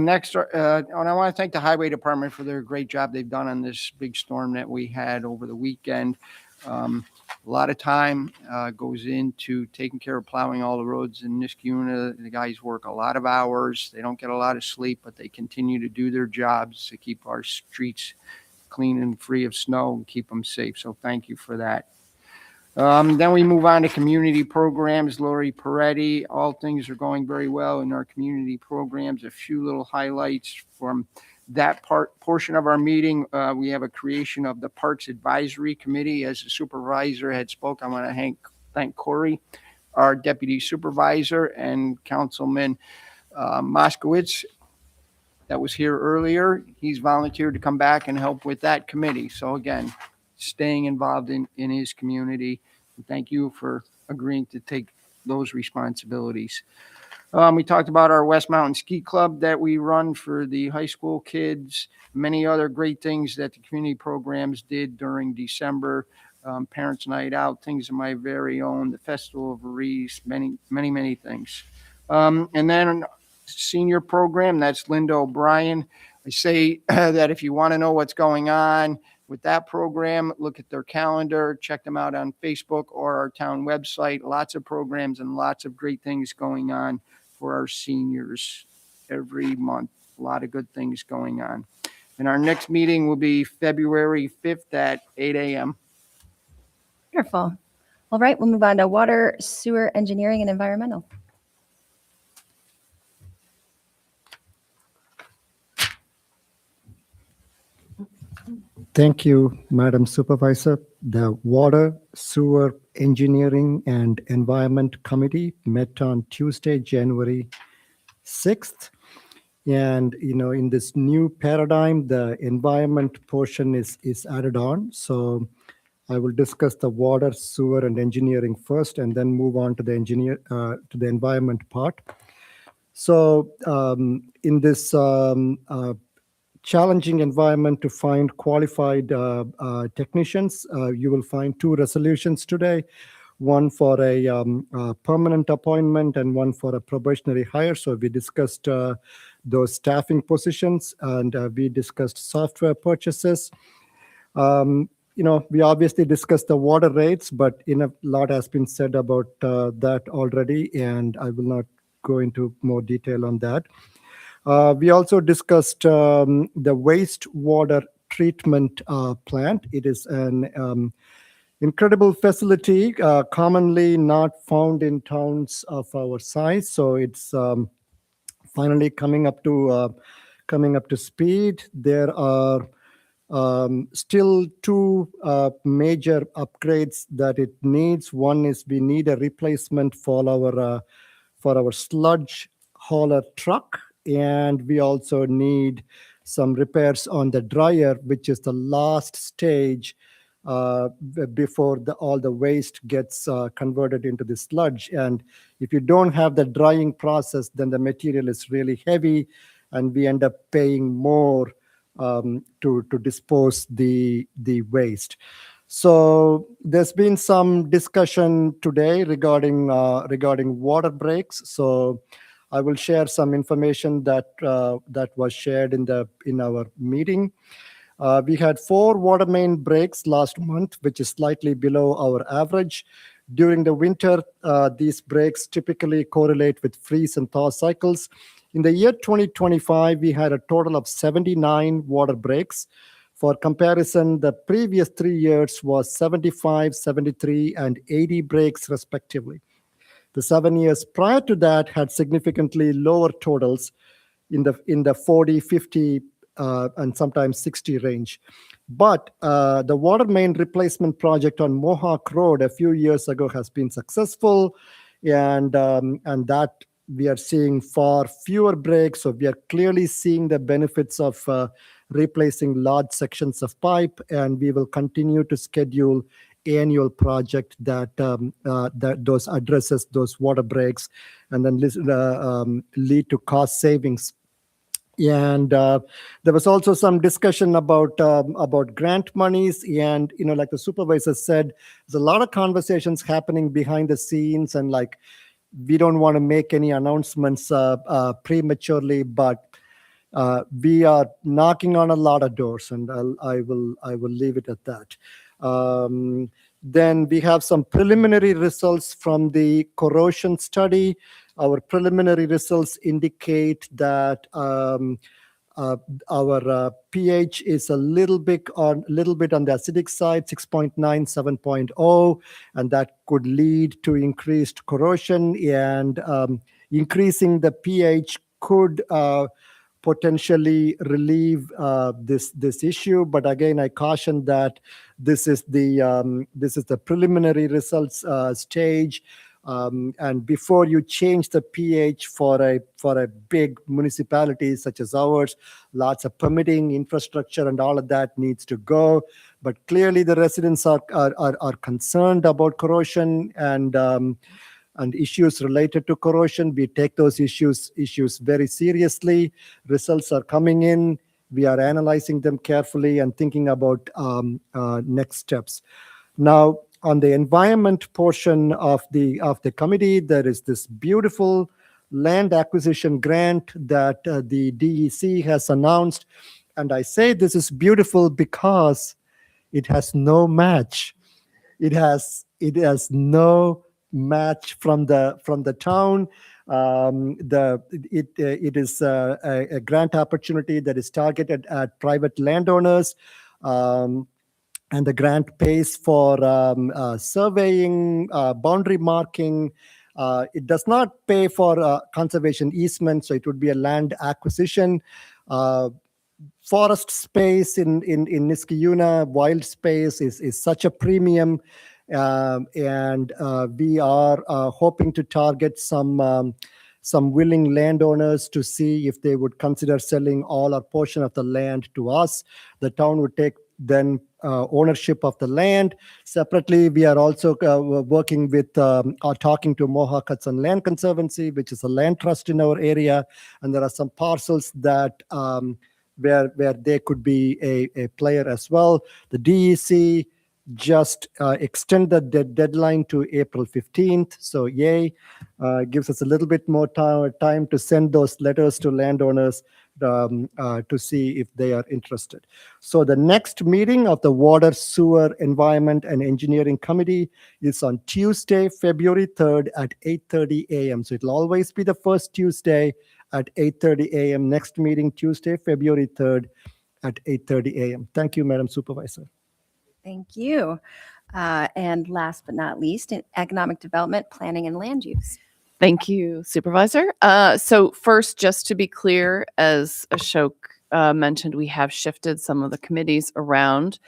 Next, and I want to thank the highway department for their great job they've done on this big storm that we had over the weekend. A lot of time goes into taking care of plowing all the roads in Niskuna. The guys work a lot of hours. They don't get a lot of sleep, but they continue to do their jobs to keep our streets clean and free of snow and keep them safe. So thank you for that. Then we move on to community programs. Lori Peretti, all things are going very well in our community programs. A few little highlights from that portion of our meeting. We have a creation of the Parks Advisory Committee. As the supervisor had spoke, I want to thank Corey, our deputy supervisor, and Councilman Moskowitz that was here earlier. He's volunteered to come back and help with that committee. So again, staying involved in his community. And thank you for agreeing to take those responsibilities. We talked about our West Mountain Ski Club that we run for the high school kids, many other great things that the community programs did during December, Parents' Night Out, things of my very own, the Festival of Reese, many things. And then senior program, that's Linda O'Brien. I say that if you want to know what's going on with that program, look at their calendar, check them out on Facebook or our town website. Lots of programs and lots of great things going on for our seniors every month. A lot of good things going on. And our next meeting will be February 5th at 8 a.m. Wonderful. All right, we'll move on to water, sewer, engineering, and environmental. Thank you, Madam Supervisor. The Water, Sewer, Engineering, and Environment Committee met on Tuesday, January 6th. And, in this new paradigm, the environment portion is added on. So I will discuss the water, sewer, and engineering first, and then move on to the to the environment part. So in this challenging environment to find qualified technicians, you will find two resolutions today, one for a permanent appointment and one for a probationary hire. So we discussed those staffing positions, and we discussed software purchases. We obviously discussed the water rates, but a lot has been said about that already, and I will not go into more detail on that. We also discussed the wastewater treatment plant. It is an incredible facility, commonly not found in towns of our size. So it's finally coming up to speed. There are still two major upgrades that it needs. One is we need a replacement for our sludge hauler truck, and we also need some repairs on the dryer, which is the last stage before all the waste gets converted into the sludge. And if you don't have the drying process, then the material is really heavy, and we end up paying more to dispose the waste. So there's been some discussion today regarding water breaks. So I will share some information that was shared in our meeting. We had 4 water main breaks last month, which is slightly below our average. During the winter, these breaks typically correlate with freeze and thaw cycles. In the year 2025, we had a total of 79 water breaks. For comparison, the previous 3 years was 75, 73, and 80 breaks respectively. The 7 years prior to that had significantly lower totals in the 40, 50, and sometimes 60 range. But the water main replacement project on Mohawk Road a few years ago has been successful, and that we are seeing far fewer breaks. So we are clearly seeing the benefits of replacing large sections of pipe, and we will continue to schedule annual project that those addresses those water breaks, and then lead to cost savings. And there was also some discussion about grant monies, and like the supervisor said, there's a lot of conversations happening behind the scenes, and we don't want to make any announcements prematurely, but we are knocking on a lot of doors, and I will leave it at that. Then we have some preliminary results from the corrosion study. Our preliminary results indicate that our pH is a little bit on the acidic side, 6.9, 7.0, and that could lead to increased corrosion, and increasing the pH could potentially relieve this issue. But again, I caution that this is the preliminary results stage. And before you change the pH for a big municipality such as ours, lots of permitting, infrastructure, and all of that needs to go. But clearly, the residents are concerned about corrosion and issues related to corrosion. We take those issues very seriously. Results are coming in. We are analyzing them carefully and thinking about next steps. Now, on the environment portion of the committee, there is this beautiful land acquisition grant that the DEC has announced. And I say this is beautiful because it has no match. It has no match from the town. It is a grant opportunity that is targeted at private landowners. And the grant pays for surveying, boundary marking. It does not pay for conservation easement, so it would be a land acquisition. forest space in Niskayuna, wild space is such a premium. And we are hoping to target some willing landowners to see if they would consider selling all or portion of the land to us. The town would take then ownership of the land. Separately, we are also working with or talking to Mohawk Hudson Land Conservancy, which is a land trust in our area, and there are some parcels that where they could be a player as well. The DEC just extend the deadline to April 15th. So yay, gives us a little bit more time to send those letters to landowners to see if they are interested. So the next meeting of the Water, Sewer, Environment and Engineering Committee is on Tuesday, February 3rd at 8:30 a.m. So it'll always be the first Tuesday at 8:30 a.m. Next meeting, Tuesday, February 3rd at 8:30 a.m. Thank you, Madam Supervisor. Thank you. And last but not least, in economic development, planning and land use. Thank you, Supervisor. So first, just to be clear, as Ashok mentioned, we have shifted some of the committees around.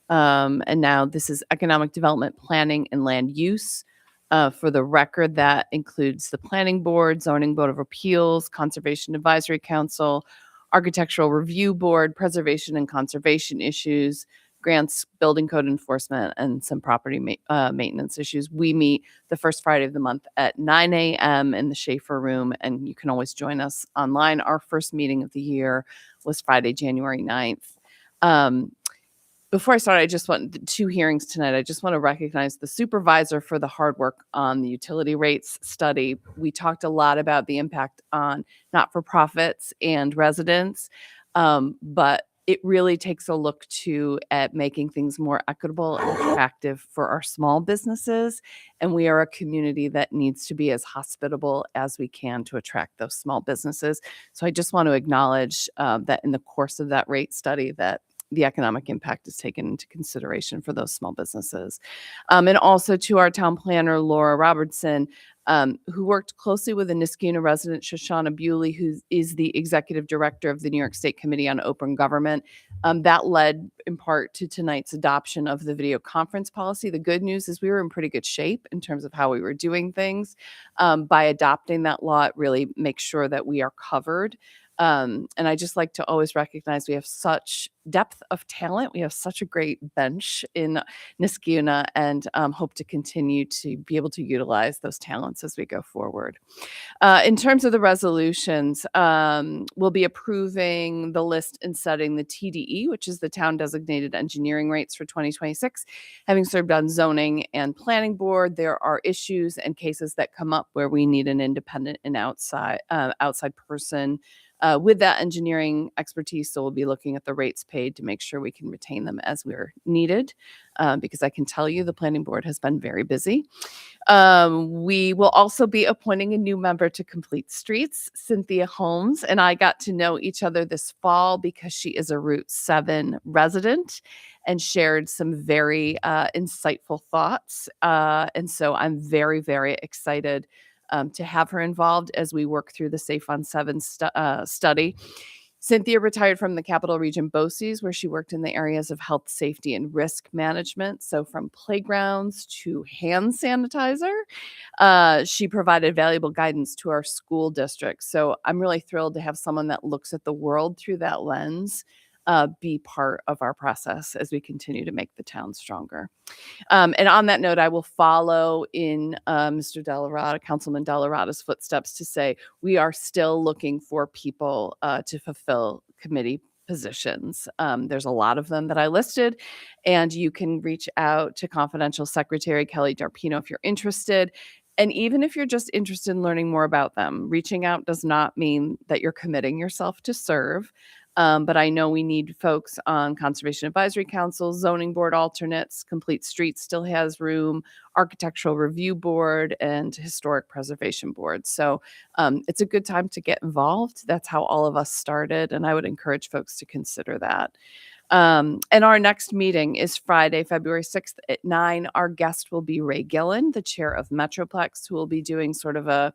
And now this is economic development, planning and land use. For the record, that includes the Planning Board, Zoning Board of Appeals, Conservation Advisory Council, Architectural Review Board, Preservation and Conservation Issues, Grants, Building Code Enforcement, and some property maintenance issues. We meet the first Friday of the month at 9 a.m. in the Schaefer Room, and you can always join us online. Our first meeting of the year was Friday, January 9th. Before I start, I just want the 2 hearings tonight. I just want to recognize the supervisor for the hard work on the utility rates study. We talked a lot about the impact on not-for-profits and residents, but it really takes a look too at making things more equitable and attractive for our small businesses. And we are a community that needs to be as hospitable as we can to attract those small businesses. So I just want to acknowledge that in the course of that rate study that the economic impact is taken into consideration for those small businesses. And also to our town planner, Laura Robertson, who worked closely with the Niskayuna resident, Shoshana Bewley, who is the executive director of the New York State Committee on Open Government. That led in part to tonight's adoption of the video conference policy. The good news is we were in pretty good shape in terms of how we were doing things. By adopting that law, it really makes sure that we are covered. And I just like to always recognize we have such depth of talent. We have such a great bench in Niskayuna, and hope to continue to be able to utilize those talents as we go forward. In terms of the resolutions, we'll be approving the list and setting the TDE, which is the town designated engineering rates for 2026. Having served on zoning and planning board, there are issues and cases that come up where we need an independent and outside person with that engineering expertise. So we'll be looking at the rates paid to make sure we can retain them as we're needed, because I can tell you the planning board has been very busy. We will also be appointing a new member to Complete Streets, Cynthia Holmes, and I got to know each other this fall because she is a Route 7 resident and shared some very insightful thoughts. And so I'm very, very excited to have her involved as we work through the Safe on 7 study. Cynthia retired from the Capital Region BOCES, where she worked in the areas of health, safety, and risk management. So from playgrounds to hand sanitizer, she provided valuable guidance to our school districts. So I'm really thrilled to have someone that looks at the world through that lens be part of our process as we continue to make the town stronger. And on that note, I will follow in Mr. Delarada, Councilman Delarada's footsteps to say we are still looking for people to fulfill committee positions. There's a lot of them that I listed, and you can reach out to Confidential Secretary Kelly Darpino if you're interested. And even if you're just interested in learning more about them, reaching out does not mean that you're committing yourself to serve. But I know we need folks on Conservation Advisory Council, Zoning Board alternates, Complete Streets still has room, Architectural Review Board, and Historic Preservation Board. So it's a good time to get involved. That's how all of us started, and I would encourage folks to consider that. And our next meeting is Friday, February 6th at 9. Our guest will be Ray Gillen, the chair of Metroplex, who will be doing sort of a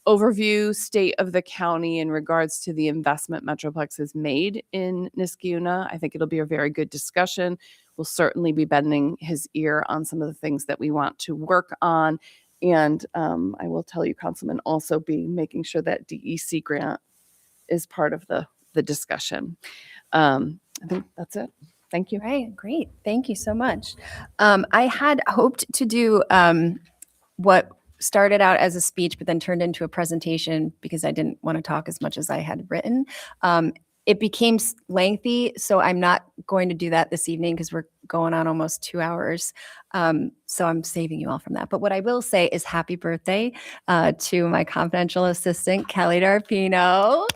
overview state of the county in regards to the investment Metroplex has made in Niskayuna. I think it'll be a very good discussion. We'll certainly be bending his ear on some of the things that we want to work on. And I will tell you, Councilman, also be making sure that DEC grant is part of the discussion. I think that's it. Thank you. All right, great. Thank you so much. I had hoped to do what started out as a speech, but then turned into a presentation because I didn't want to talk as much as I had written. It became lengthy, so I'm not going to do that this evening because we're going on almost 2 hours. So I'm saving you all from that. But what I will say is happy birthday to my confidential assistant, Kelly Darpino.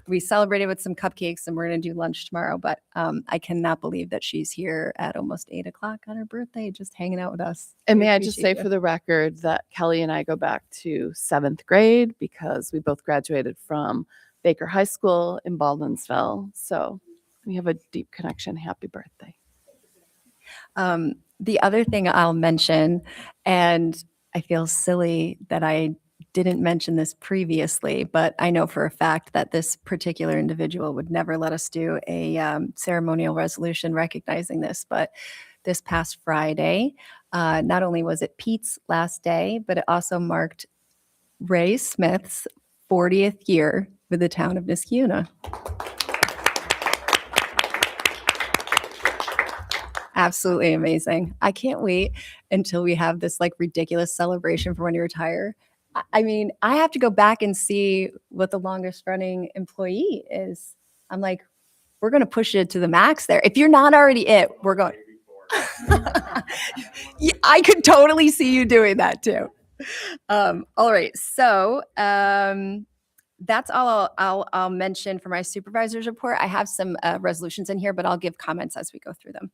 We celebrated with some cupcakes and we're going to do lunch tomorrow, but I cannot believe that she's here at almost 8 o'clock on her birthday, just hanging out with us. And We may I just say appreciate for the record that Kelly and I go back to 7th grade because we both graduated from Baker High School in Baldwinsville. So we have a deep connection. Happy birthday. The other thing I'll mention, and I feel silly that I didn't mention this previously, but I know for a fact that this particular individual would never let us do a ceremonial resolution recognizing this. But this past Friday, not only was it Pete's last day, but it also marked Ray Smith's 40th year with the town of Niskayuna. Absolutely amazing. I can't wait until we have this like ridiculous celebration for when you retire. I mean, I have to go back and see what the longest running employee is. I'm like, we're going to push it to the max there. If you're not already it, we're going. Yeah, I could totally see you doing that too. All right. So that's all I'll mention for my supervisor's report. I have some resolutions in here, but I'll give comments as we go through them.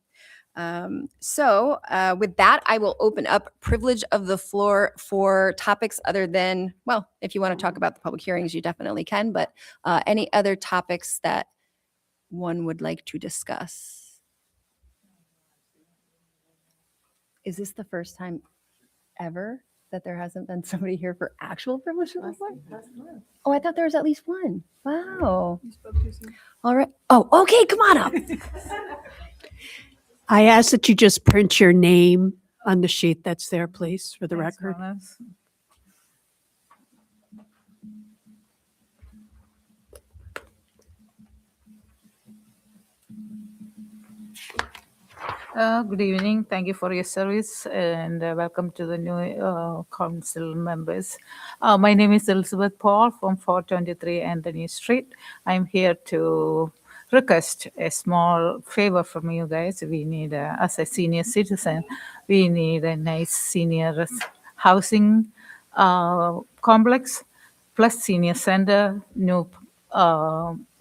So with that, I will open up privilege of the floor for topics other than, well, if you want to talk about the public hearings, you definitely can, but any other topics that one would like to discuss. Is this the first time ever that there hasn't been somebody here for actual privilege of the floor? Oh, I thought there was at least one. Wow. All right. Oh, okay. Come on up. I ask that you just print your name on the sheet that's there, please, for the record. Good evening. Thank you for your service and welcome to the new council members. My name is Elizabeth Paul from 423 Anthony Street. I'm here to request a small favor from you guys. We need, as a senior citizen, we need a nice senior housing complex plus senior center, new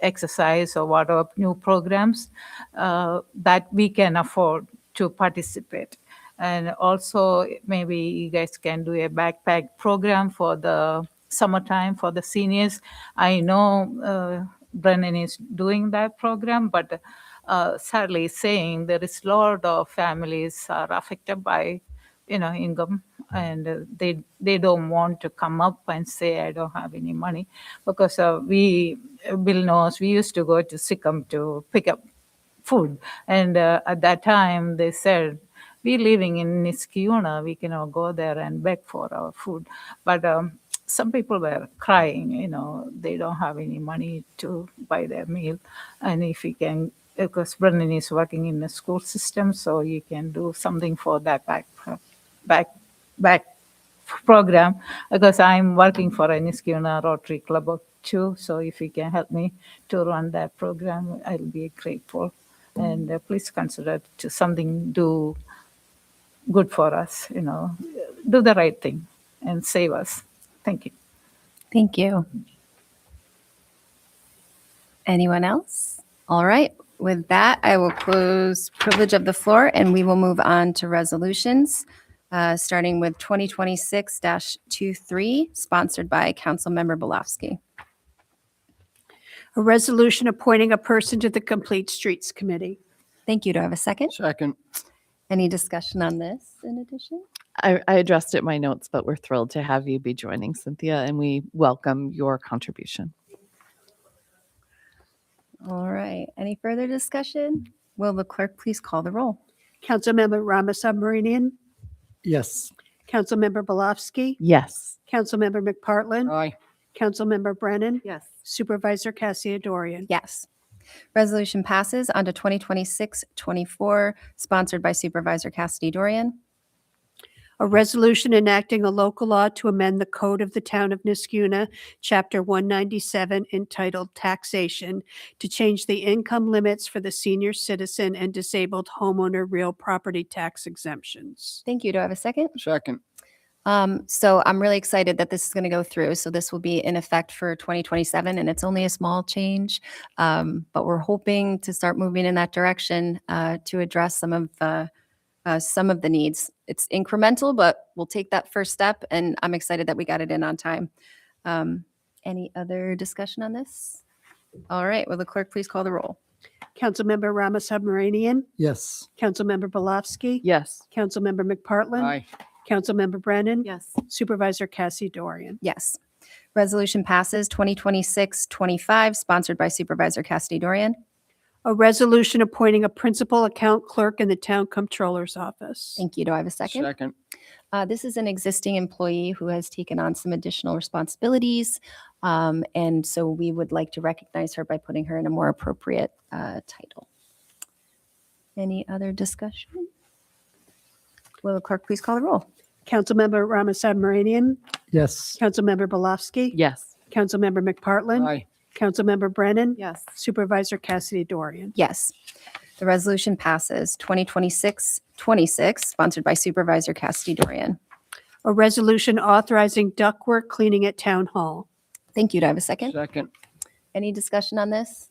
exercise or whatever new programs that we can afford to participate. And also maybe you guys can do a backpack program for the summertime for the seniors. I know Brennan is doing that program, but sadly saying there is a lot of families are affected by income, and they don't want to come up and say I don't have any money, because Bill knows we used to go to Sikkim to pick up food, and at that time they said we living in Niskayuna, we cannot go there and beg for our food. But some people were crying, they don't have any money to buy their meal, and if we can, because Brennan is working in the school system, so you can do something for that back program, because I'm working for a Niskayuna Rotary Club too. So if you can help me to run that program, I'll be grateful. And please consider to something do good for us, do the right thing and save us. Thank you. Thank you. Anyone else? All right. With that, I will close privilege of the floor and we will move on to resolutions, starting with 2026-23, sponsored by Councilmember Belofsky. A resolution appointing a person to the Complete Streets Committee. Thank you. Do I have a second? Second. Any discussion on this in addition? I addressed it in my notes, but we're thrilled to have you be joining, Cynthia, and we welcome your contribution. All right. Any further discussion? Will the clerk please call the roll? Councilmember Rama Submarinian, Yes. Councilmember Belofsky, Yes. Councilmember McPartlin, Aye. Councilmember Brennan, Yes. Supervisor Cassiadorian. Yes. Resolution passes on to 2026-24, sponsored by Supervisor Cassidy Dorian. A resolution enacting a local law to amend the Code of the Town of Niskuna, Chapter 197, entitled Taxation, to change the income limits for the senior citizen and disabled homeowner real property tax exemptions. Thank you. Do I have a second? Second. So I'm really excited that this is going to go through. So this will be in effect for 2027, and it's only a small change. But we're hoping to start moving in that direction to address some of the needs. It's incremental, but we'll take that first step, and I'm excited that we got it in on time. Any other discussion on this? All right, will the clerk please call the roll? Councilmember Rama Submarinian, Yes. Councilmember Belofsky, Yes. Councilmember McPartlin, Aye. Councilmember Brennan, Yes. Supervisor Cassiadorian. Yes. Resolution passes 2026-25, sponsored by Supervisor Cassidy Dorian. A resolution appointing a principal account clerk in the town comptroller's office. Thank you. Do I have a second? Second. This is an existing employee who has taken on some additional responsibilities. And so we would like to recognize her by putting her in a more appropriate title. Any other discussion? Will the clerk please call the roll? Councilmember Rama Submarinian, Yes. Councilmember Belofsky, Yes. Councilmember McPartlin, Aye. Councilmember Brennan, Yes. Supervisor Cassiadorian. Yes. The resolution passes 2026-26, sponsored by Supervisor Cassidy Dorian. A resolution authorizing ductwork cleaning at Town Hall. Thank you. Do I have a second? Second. Any discussion on this?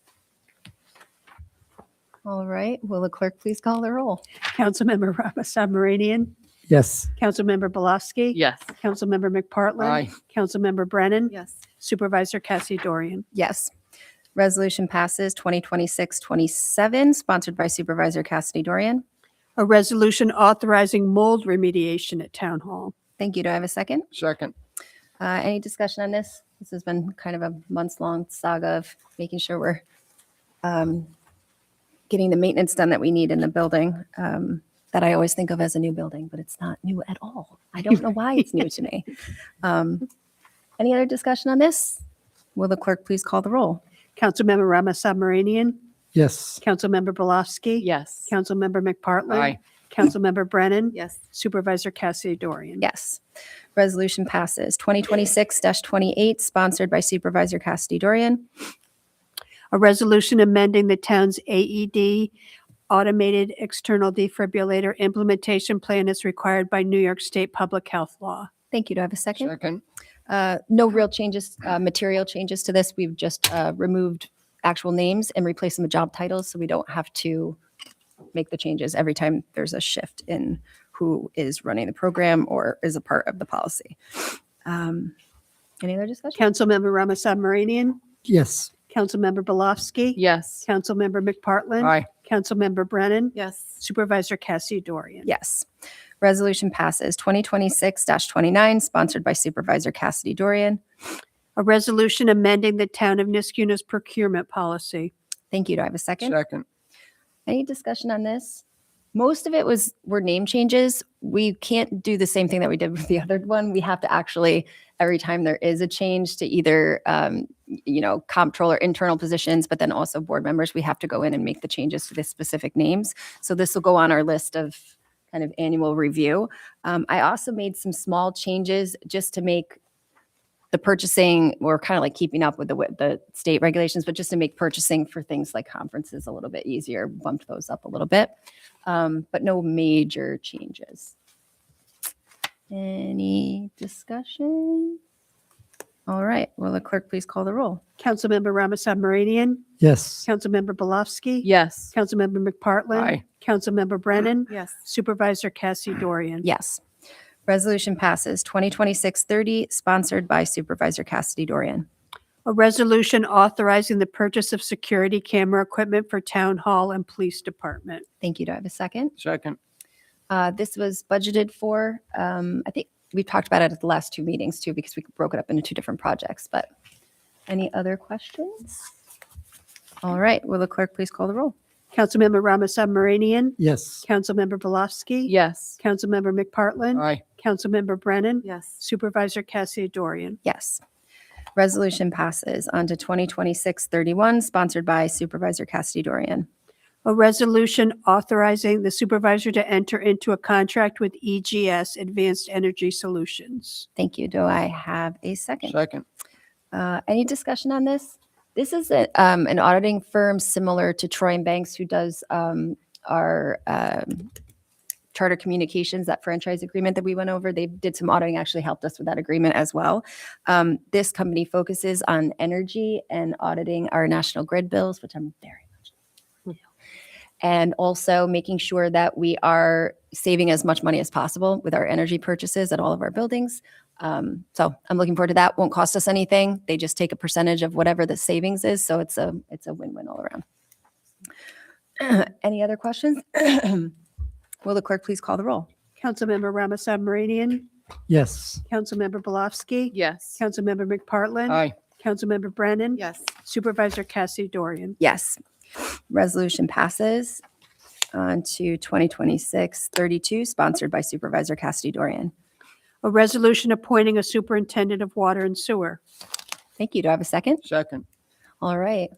All right. Will the clerk please call the roll? Councilmember Rama Submarinian, Yes. Councilmember Belofsky, Yes. Councilmember McPartlin, Aye. Councilmember Brennan, Yes. Supervisor Cassiadorian. Yes. Resolution passes 2026-27, sponsored by Supervisor Cassidy Dorian. A resolution authorizing mold remediation at Town Hall. Thank you. Do I have a second? Second. Any discussion on this? This has been kind of a months-long saga of making sure we're getting the maintenance done that we need in the building that I always think of as a new building, but it's not new at all. I don't know why it's new to me. Any other discussion on this? Will the clerk please call the roll? Councilmember Rama Submarinian, Yes. Councilmember Belofsky, Yes. Councilmember McPartlin, Aye. Councilmember Brennan, Yes. Supervisor Cassiadorian. Yes. Resolution passes 2026-28, sponsored by Supervisor Cassidy Dorian. A resolution amending the town's AED automated external defibrillator implementation plan as required by New York State public health law. Thank you. Do I have a second? Second. No real changes, material changes to this. We've just removed actual names and replaced them with job titles, so we don't have to make the changes every time there's a shift in who is running the program or is a part of the policy. Any other discussion? Councilmember Rama Submarinian, Yes. Councilmember Belofsky, Yes. Councilmember McPartlin, Aye. Councilmember Brennan, Yes. Supervisor Cassiadorian. Yes. Resolution passes 2026-29, sponsored by Supervisor Cassidy Dorian. A resolution amending the town of Niskuna's procurement policy. Thank you. Do I have a second? Second. Any discussion on this? Most of it were name changes. We can't do the same thing that we did with the other one. We have to actually, every time there is a change to either, comptroller internal positions, but then also board members, we have to go in and make the changes to the specific names. So this will go on our list of kind of annual review. I also made some small changes just to make the purchasing, we're kind of like keeping up with the state regulations, but just to make purchasing for things like conferences a little bit easier, bumped those up a little bit, but no major changes. Any discussion? All right, will the clerk please call the roll? Councilmember Rama Submarinian, Yes. Councilmember Belofsky, Yes. Councilmember McPartlin, Aye. Councilmember Brennan, Yes. Supervisor Cassiadorian. Yes. Resolution passes 2026-30, sponsored by Supervisor Cassidy Dorian. A resolution authorizing the purchase of security camera equipment for town hall and police department. Thank you. Do I have a second? Second. This was budgeted for. I think we talked about it at the last two meetings too, because we broke it up into two different projects. But any other questions? All right. Will the clerk please call the roll? Councilmember Rama Submaranian, Yes. Councilmember Velofsky. Yes. Councilmember McPartlin. Aye. Councilmember Brennan. Yes. Supervisor Cassia Dorian. Yes. Resolution passes on to 2026-31, sponsored by Supervisor Cassidy Dorian. A resolution authorizing the supervisor to enter into a contract with EGS Advanced Energy Solutions. Thank you. Do I have a second? Second. Any discussion on this? This is an auditing firm similar to Troy and Banks, who does our Charter Communications, that franchise agreement that we went over. They did some auditing, actually helped us with that agreement as well. This company focuses on energy and auditing our national grid bills, which I'm very much into. And also making sure that we are saving as much money as possible with our energy purchases at all of our buildings. So I'm looking forward to that. Won't cost us anything. They just take a percentage of whatever the savings is. So it's a win-win all around. Any other questions? Will the clerk please call the roll? Councilmember Rama Submaranian, Yes. Councilmember Velofsky. Yes. Councilmember McPartlin. Aye. Councilmember Brennan. Yes. Supervisor Cassie Dorian. Yes. Resolution passes on to 2026-32, sponsored by Supervisor Cassidy Dorian. A resolution appointing a superintendent of water and sewer. Thank you. Do I have a second? Second. All right.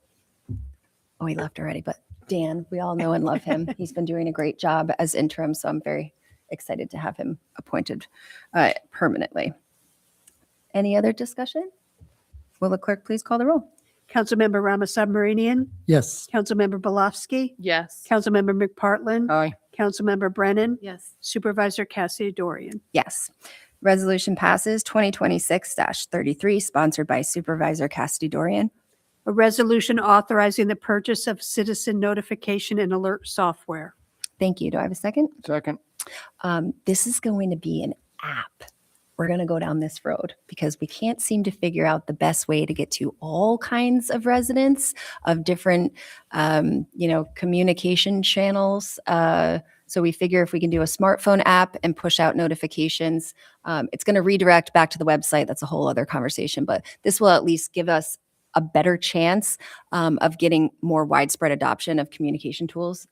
Oh, he left already, but Dan, we all know and love him. He's been doing a great job as interim, so I'm very excited to have him appointed permanently. Any other discussion? Will the clerk please call the roll? Councilmember Rama Submaranian, Yes. Councilmember Velofsky. Yes. Councilmember McPartlin. Aye. Councilmember Brennan. Yes. Supervisor Cassie Dorian. Yes. Resolution passes 2026-33, sponsored by Supervisor Cassidy Dorian. A resolution authorizing the purchase of citizen notification and alert software. Thank you. Do I have a second? Second. This is going to be an app. We're going to go down this road because we can't seem to figure out the best way to get to all kinds of residents of different, communication channels. So we figure if we can do a smartphone app and push out notifications, it's going to redirect back to the website. That's a whole other conversation, but this will at least give us a better chance of getting more widespread adoption of communication tools.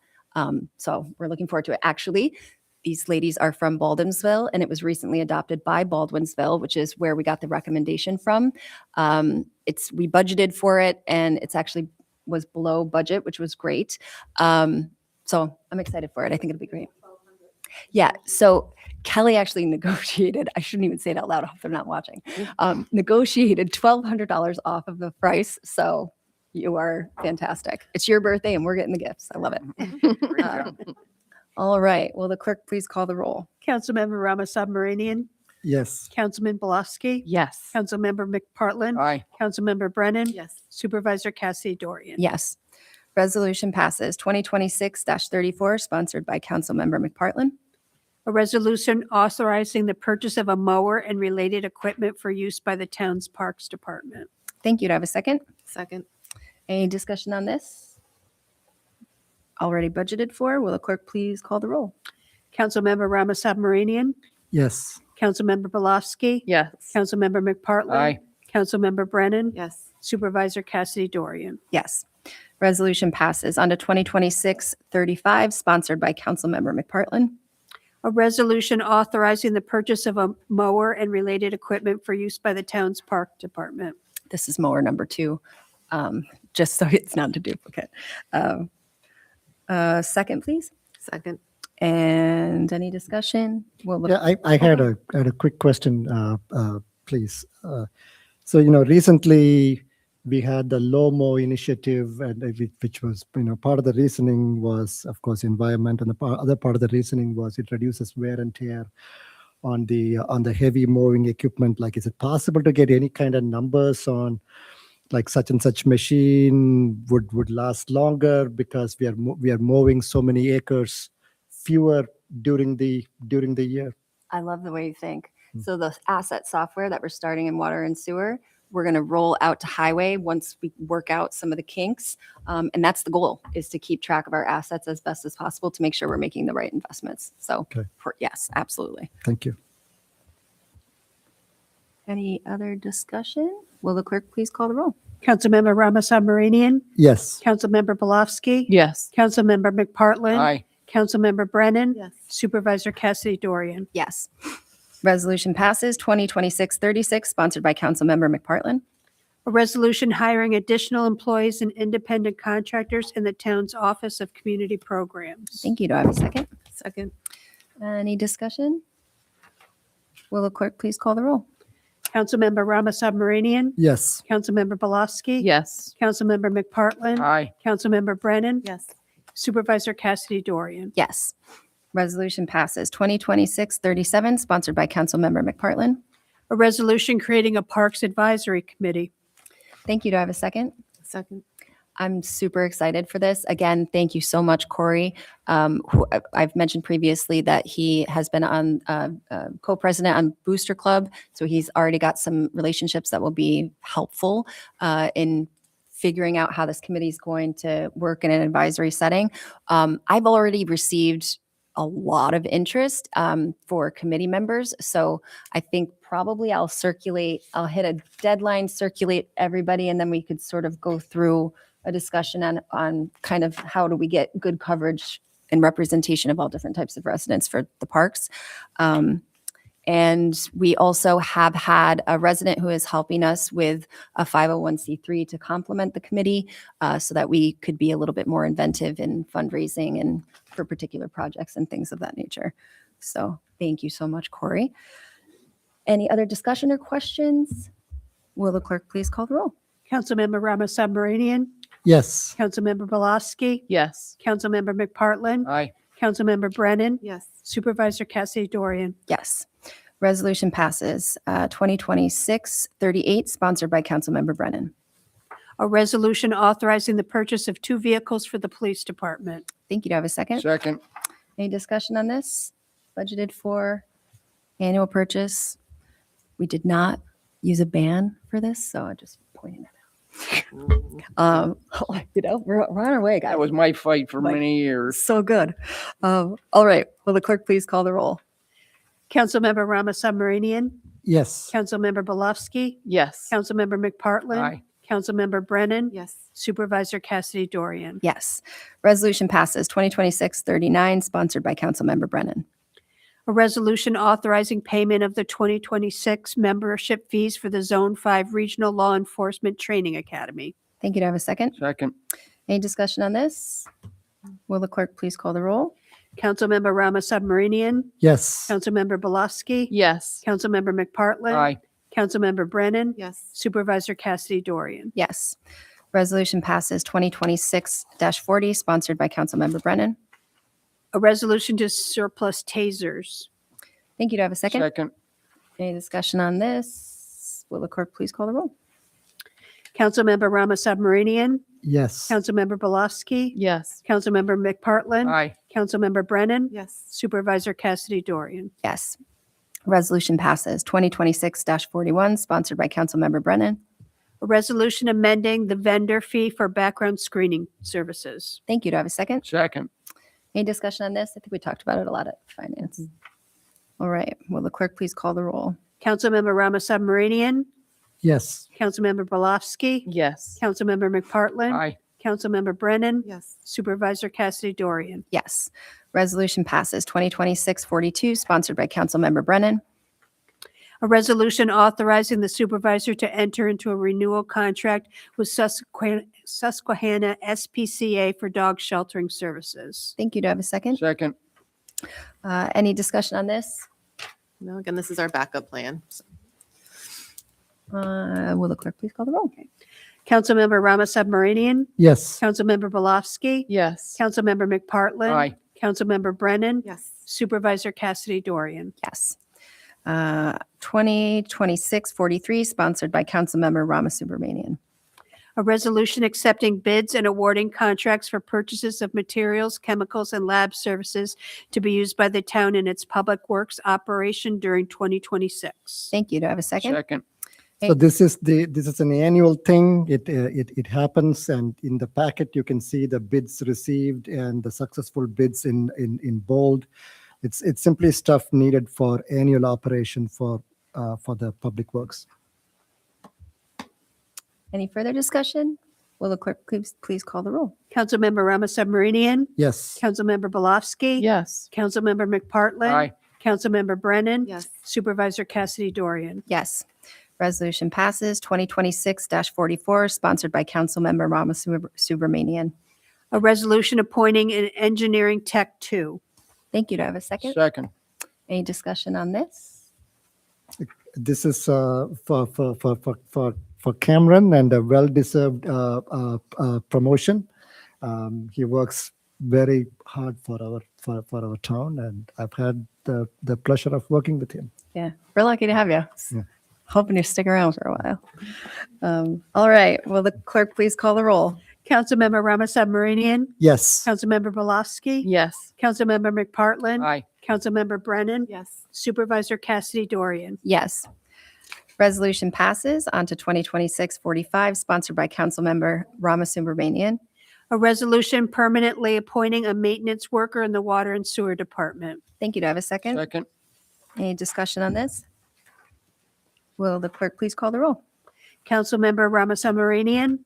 So we're looking forward to it. Actually, these ladies are from Baldwinsville, and it was recently adopted by Baldwinsville, which is where we got the recommendation from. We budgeted for it, and it's actually was below budget, which was great. So I'm excited for it. I think it'll be great. Yeah. So Kelly actually negotiated. I shouldn't even say it out loud if they're not watching. Negotiated $1,200 off of the price. So you are fantastic. It's your birthday, and we're getting the gifts. I love it. All right. Will the clerk please call the roll? Councilmember Rama Submaranian, Yes. Councilman Velofsky. Yes. Councilmember McPartlin. Aye. Councilmember Brennan. Yes. Supervisor Cassie Dorian. Yes. Resolution passes 2026-34, sponsored by Councilmember McPartlin. A resolution authorizing the purchase of a mower and related equipment for use by the town's Parks Department. Thank you. Do I have a second? Second. Any discussion on this? Already budgeted for. Will the clerk please call the roll? Councilmember Rama Submaranian, Yes. Councilmember Velofsky. Yes. Councilmember McPartlin. Aye. Councilmember Brennan. Yes. Supervisor Cassidy Dorian. Yes. Resolution passes on to 2026-35, sponsored by Councilmember McPartlin. A resolution authorizing the purchase of a mower and related equipment for use by the town's Park Department. This is mower number 2, just so it's not a duplicate. Second, please. Second. And any discussion? Yeah, I had a quick question, please. So, recently we had the LOMO initiative, and which was, part of the reasoning was, of course, environment, and the other part of the reasoning was it reduces wear and tear on the heavy mowing equipment. Like, is it possible to get any kind of numbers on, like, such and such machine would last longer because we are mowing so many acres fewer during the year? I love the way you think. So the asset software that we're starting in water and sewer, we're going to roll out to highway once we work out some of the kinks. And that's the goal, is to keep track of our assets as best as possible to make sure we're making the right investments. So Okay. yes, absolutely. Thank you. Any other discussion? Will the clerk please call the roll? Councilmember Rama Submarinian, Yes. Councilmember Belofsky, Yes. Councilmember McPartlin, Aye. Councilmember Brennan, Yes. Supervisor Cassidy Dorian. Yes. Resolution passes 2026-36, sponsored by Councilmember McPartlin. A resolution hiring additional employees and independent contractors in the town's Office of Community Programs. Thank you. Do I have a second? Second. Any discussion? Will the clerk please call the roll? Councilmember Rama Submarinian, Yes. Councilmember Belofsky, Yes. Councilmember McPartlin, Aye. Councilmember Brennan, Yes. Supervisor Cassidy Dorian. Yes. Resolution passes 2026-37, sponsored by Councilmember McPartlin. A resolution creating a Parks Advisory Committee. Thank you. Do I have a second? Second. I'm super excited for this. Again, thank you so much, Corey. I've mentioned previously that he has been on co-president on Booster Club, so he's already got some relationships that will be helpful in figuring out how this committee is going to work in an advisory setting. I've already received a lot of interest for committee members, so I think probably I'll hit a deadline, circulate everybody, and then we could sort of go through a discussion on kind of how do we get good coverage and representation of all different types of residents for the parks. And we also have had a resident who is helping us with a 501c3 to complement the committee so that we could be a little bit more inventive in fundraising and for particular projects and things of that nature. So thank you so much, Corey. Any other discussion or questions? Will the clerk please call the roll? Councilmember Rama Submarinian, Yes. Councilmember Belofsky, Yes. Councilmember McPartlin, Aye. Councilmember Brennan, Yes. Supervisor Cassidy Dorian. Yes. Resolution passes 2026-38, sponsored by Councilmember Brennan. A resolution authorizing the purchase of 2 vehicles for the police department. Thank you. Do I have a second? Second. Any discussion on this? Budgeted for annual purchase. We did not use a ban for this, so I just pointed that out. We're on our way, guys. That was my fight for Like- many years. So good. All right. Will the clerk please call the roll? Councilmember Rama Submarinian, Yes. Councilmember Belofsky, Yes. Councilmember McPartlin, Aye. Councilmember Brennan, Yes. Supervisor Cassidy Dorian. Yes. Resolution passes 2026-39, sponsored by Councilmember Brennan. A resolution authorizing payment of the 2026 membership fees for the Zone 5 Regional Law Enforcement Training Academy. Thank you. Do I have a second? Second. Any discussion on this? Will the clerk please call the roll? Councilmember Rama Submarinian, Yes. Councilmember Belofsky, Yes. Councilmember McPartlin, Aye. Councilmember Brennan, Yes. Supervisor Cassidy Dorian. Yes. Resolution passes 2026-40, sponsored by Councilmember Brennan. A resolution to surplus tasers. Thank you. Do I have a second? Second. Any discussion on this? Will the clerk please call the roll? Councilmember Rama Submarinian, Yes. Councilmember Belofsky, Yes. Councilmember McPartlin, Aye. Councilmember Brennan, Yes. Supervisor Cassidy Dorian. Yes. Resolution passes 2026-41, sponsored by Councilmember Brennan. A resolution amending the vendor fee for background screening services. Thank you. Do I have a second? Second. Any discussion on this? I think we talked about it a lot at finance. All right. Will the clerk please call the roll? Councilmember Rama Submarinian, Yes. Councilmember Belofsky, Yes. Councilmember McPartlin, Aye. Councilmember Brennan, Yes. Supervisor Cassidy Dorian. Yes. Resolution passes 2026-42, sponsored by Councilmember Brennan. A resolution authorizing the supervisor to enter into a renewal contract with Susquehanna SPCA for dog sheltering services. Thank you. Do I have a second? Second. Any discussion on this? No, again, this is our backup plan. So- Will the clerk please call the roll? Councilmember Rama Submarinian, Yes. Councilmember Belofsky, Yes. Councilmember McPartlin, Aye. Councilmember Brennan, Yes. Supervisor Cassidy Dorian. Yes. 2026-43, sponsored by Councilmember Rama Subramanian. A resolution accepting bids and awarding contracts for purchases of materials, chemicals, and lab services to be used by the town in its public works operation during 2026. Thank you. Do I have a second? Second. So this is an annual thing. It happens, and in the packet you can see the bids received and the successful bids in bold. It's simply stuff needed for annual operation for the public works. Any further discussion? Will the clerk please call the roll? Councilmember Rama Submarinian, Yes. Councilmember Belofsky. Yes. Councilmember McPartlin. Aye. Councilmember Brennan. Yes. Supervisor Cassidy Dorian. Yes. Resolution passes. 2026-44, sponsored by Councilmember Rama Subramanian. A resolution appointing an engineering tech 2. Thank you. Do I have a second? Second. Any discussion on this? This is for Cameron, and a well-deserved promotion. He works very hard for our town, and I've had the pleasure of working with him. Yeah, we're lucky to have you. Yeah. Hoping you stick around for a while. All right. Will the clerk please call the roll? Councilmember Rama Submarinian. Yes. Councilmember Belofsky. Yes. Councilmember McPartlin. Aye. Councilmember Brennan. Yes. Supervisor Cassidy Dorian. Yes. Resolution passes. On to 2026-45, sponsored by Councilmember Rama Subramanian. A resolution permanently appointing a maintenance worker in the Water and Sewer Department. Thank you. Do I have a second? Second. Any discussion on this? Will the clerk please call the roll? Councilmember Rama Submarinian.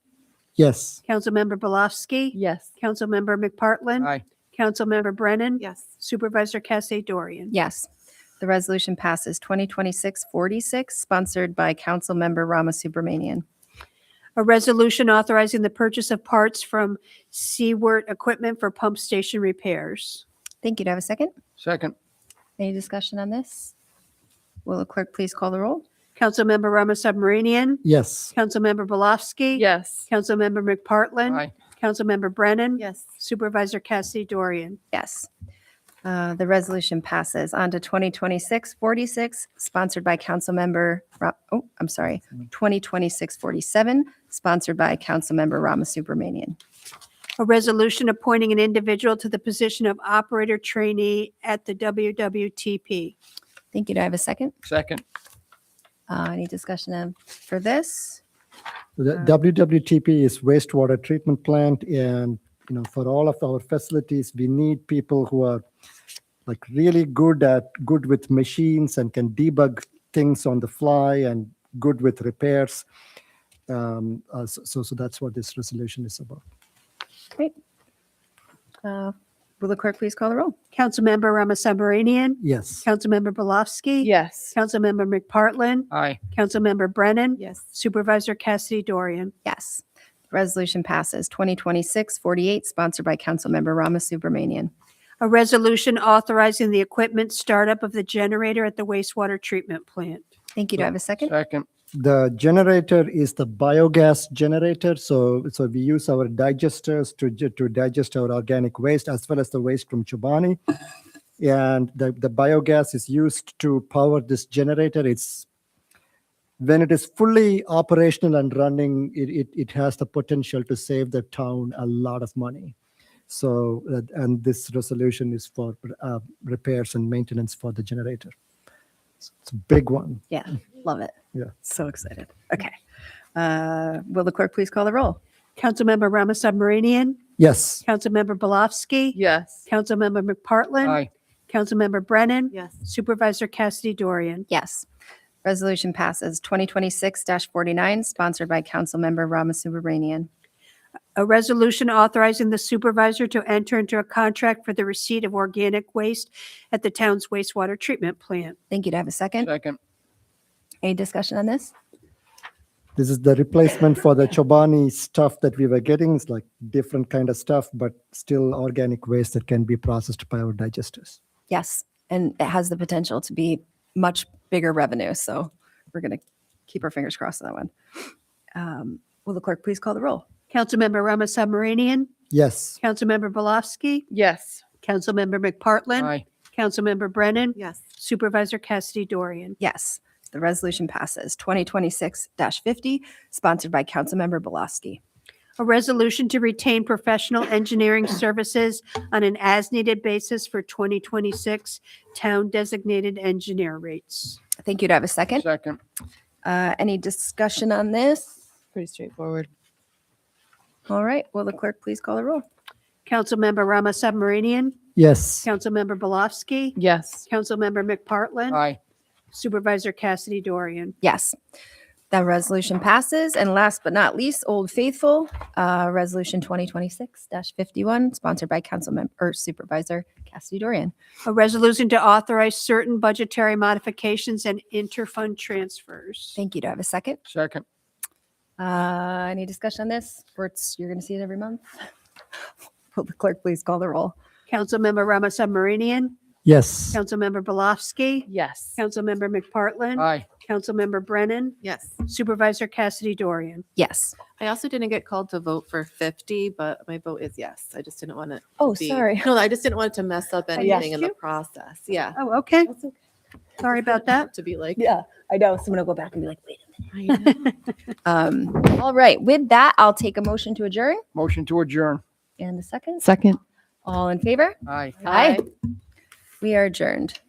Yes. Councilmember Belofsky. Yes. Councilmember McPartlin. Aye. Councilmember Brennan. Yes. Supervisor Cassidy Dorian. Yes. The resolution passes. 2026-46, sponsored by Councilmember Rama Subramanian. A resolution authorizing the purchase of parts from Seawert Equipment for pump station repairs. Thank you. Do I have a second? Second. Any discussion on this? Will the clerk please call the roll? Councilmember Rama Submarinian. Yes. Councilmember Belofsky. Yes. Councilmember McPartlin. Aye. Councilmember Brennan. Yes. Supervisor Cassidy Dorian. Yes. The resolution passes. On to 2026-46, sponsored by Councilmember, 2026-47, sponsored by Councilmember Rama Subramanian. A resolution appointing an individual to the position of operator trainee at the WWTP. Thank you. Do I have a second? Second. Any discussion for this? The WWTP is wastewater treatment plant, and for all of our facilities, we need people who are like really good with machines and can debug things on the fly and good with repairs. So that's what this resolution is about. Great. Will the clerk please call the roll? Councilmember Rama Submarinian. Yes. Councilmember Belofsky. Yes. Councilmember McPartlin. Aye. Councilmember Brennan. Yes. Supervisor Cassidy Dorian. Yes. Resolution passes. 2026-48, sponsored by Councilmember Rama Subramanian. A resolution authorizing the equipment startup of the generator at the wastewater treatment plant. Thank you. Do I have a second? Second. The generator is the biogas generator. So we use our digesters to digest our organic waste as well as the waste from Chobani. And the biogas is used to power this generator. When it is fully operational and running, it has the potential to save the town a lot of money. So, and this resolution is for repairs and maintenance for the generator. It's a big one. Yeah, love it. Yeah. So excited. Okay. Will the clerk please call the roll? Councilmember Rama Submarinian. Yes. Councilmember Belofsky. Yes. Councilmember McPartlin. Aye. Councilmember Brennan. Yes. Supervisor Cassidy Dorian. Yes. Resolution passes. 2026-49, sponsored by Councilmember Rama Subramanian. A resolution authorizing the supervisor to enter into a contract for the receipt of organic waste at the town's wastewater treatment plant. Thank you. Do I have a second? Second. Any discussion on this? This is the replacement for the Chobani stuff that we were getting. It's like different kind of stuff, but still organic waste that can be processed by our digesters. Yes. And it has the potential to be much bigger revenue. So we're going to keep our fingers crossed on that one. Will the clerk please call the roll? Councilmember Rama Submarinian. Yes. Councilmember Belofsky. Yes. Councilmember McPartlin. Aye. Councilmember Brennan. Yes. Supervisor Cassidy Dorian. Yes. The resolution passes. 2026-50, sponsored by Councilmember Belofsky. A resolution to retain professional engineering services on an as-needed basis for 2026 town designated engineer rates. Thank you. Do I have a second? Second. Any discussion on this? Pretty straightforward. All right, will the clerk please call the roll? Councilmember Rama Submarinian, Yes. Councilmember Belofsky, Yes. Councilmember McPartlin, Aye. Supervisor Cassidy Dorian. Yes, that resolution passes. And last but not least, Old Faithful, Resolution 2026-51, sponsored by Councilmember or Supervisor Cassidy Dorian. A resolution to authorize certain budgetary modifications and interfund transfers. Thank you. Do I have a second? Second. Any discussion on this? You're going to see it every month. Will the clerk please call the roll? Councilmember Rama Submarinian, Yes. Councilmember Belofsky, Yes. Councilmember McPartlin, Aye. Councilmember Brennan, Yes. Supervisor Cassidy Dorian. Yes. I also didn't get called to vote for 50, but my vote is yes. I just didn't want it. Oh, to be- sorry. No, I just didn't want it to mess up anything in the you? process. Yeah. Oh, okay. That's okay. Sorry about that. To be like, Yeah, I know. Someone will go back and be like, wait a minute. I know. All right. With that, I'll take a motion to adjourn. Motion to adjourn. And a second. Second. All in favor? Aye. Aye. We are adjourned.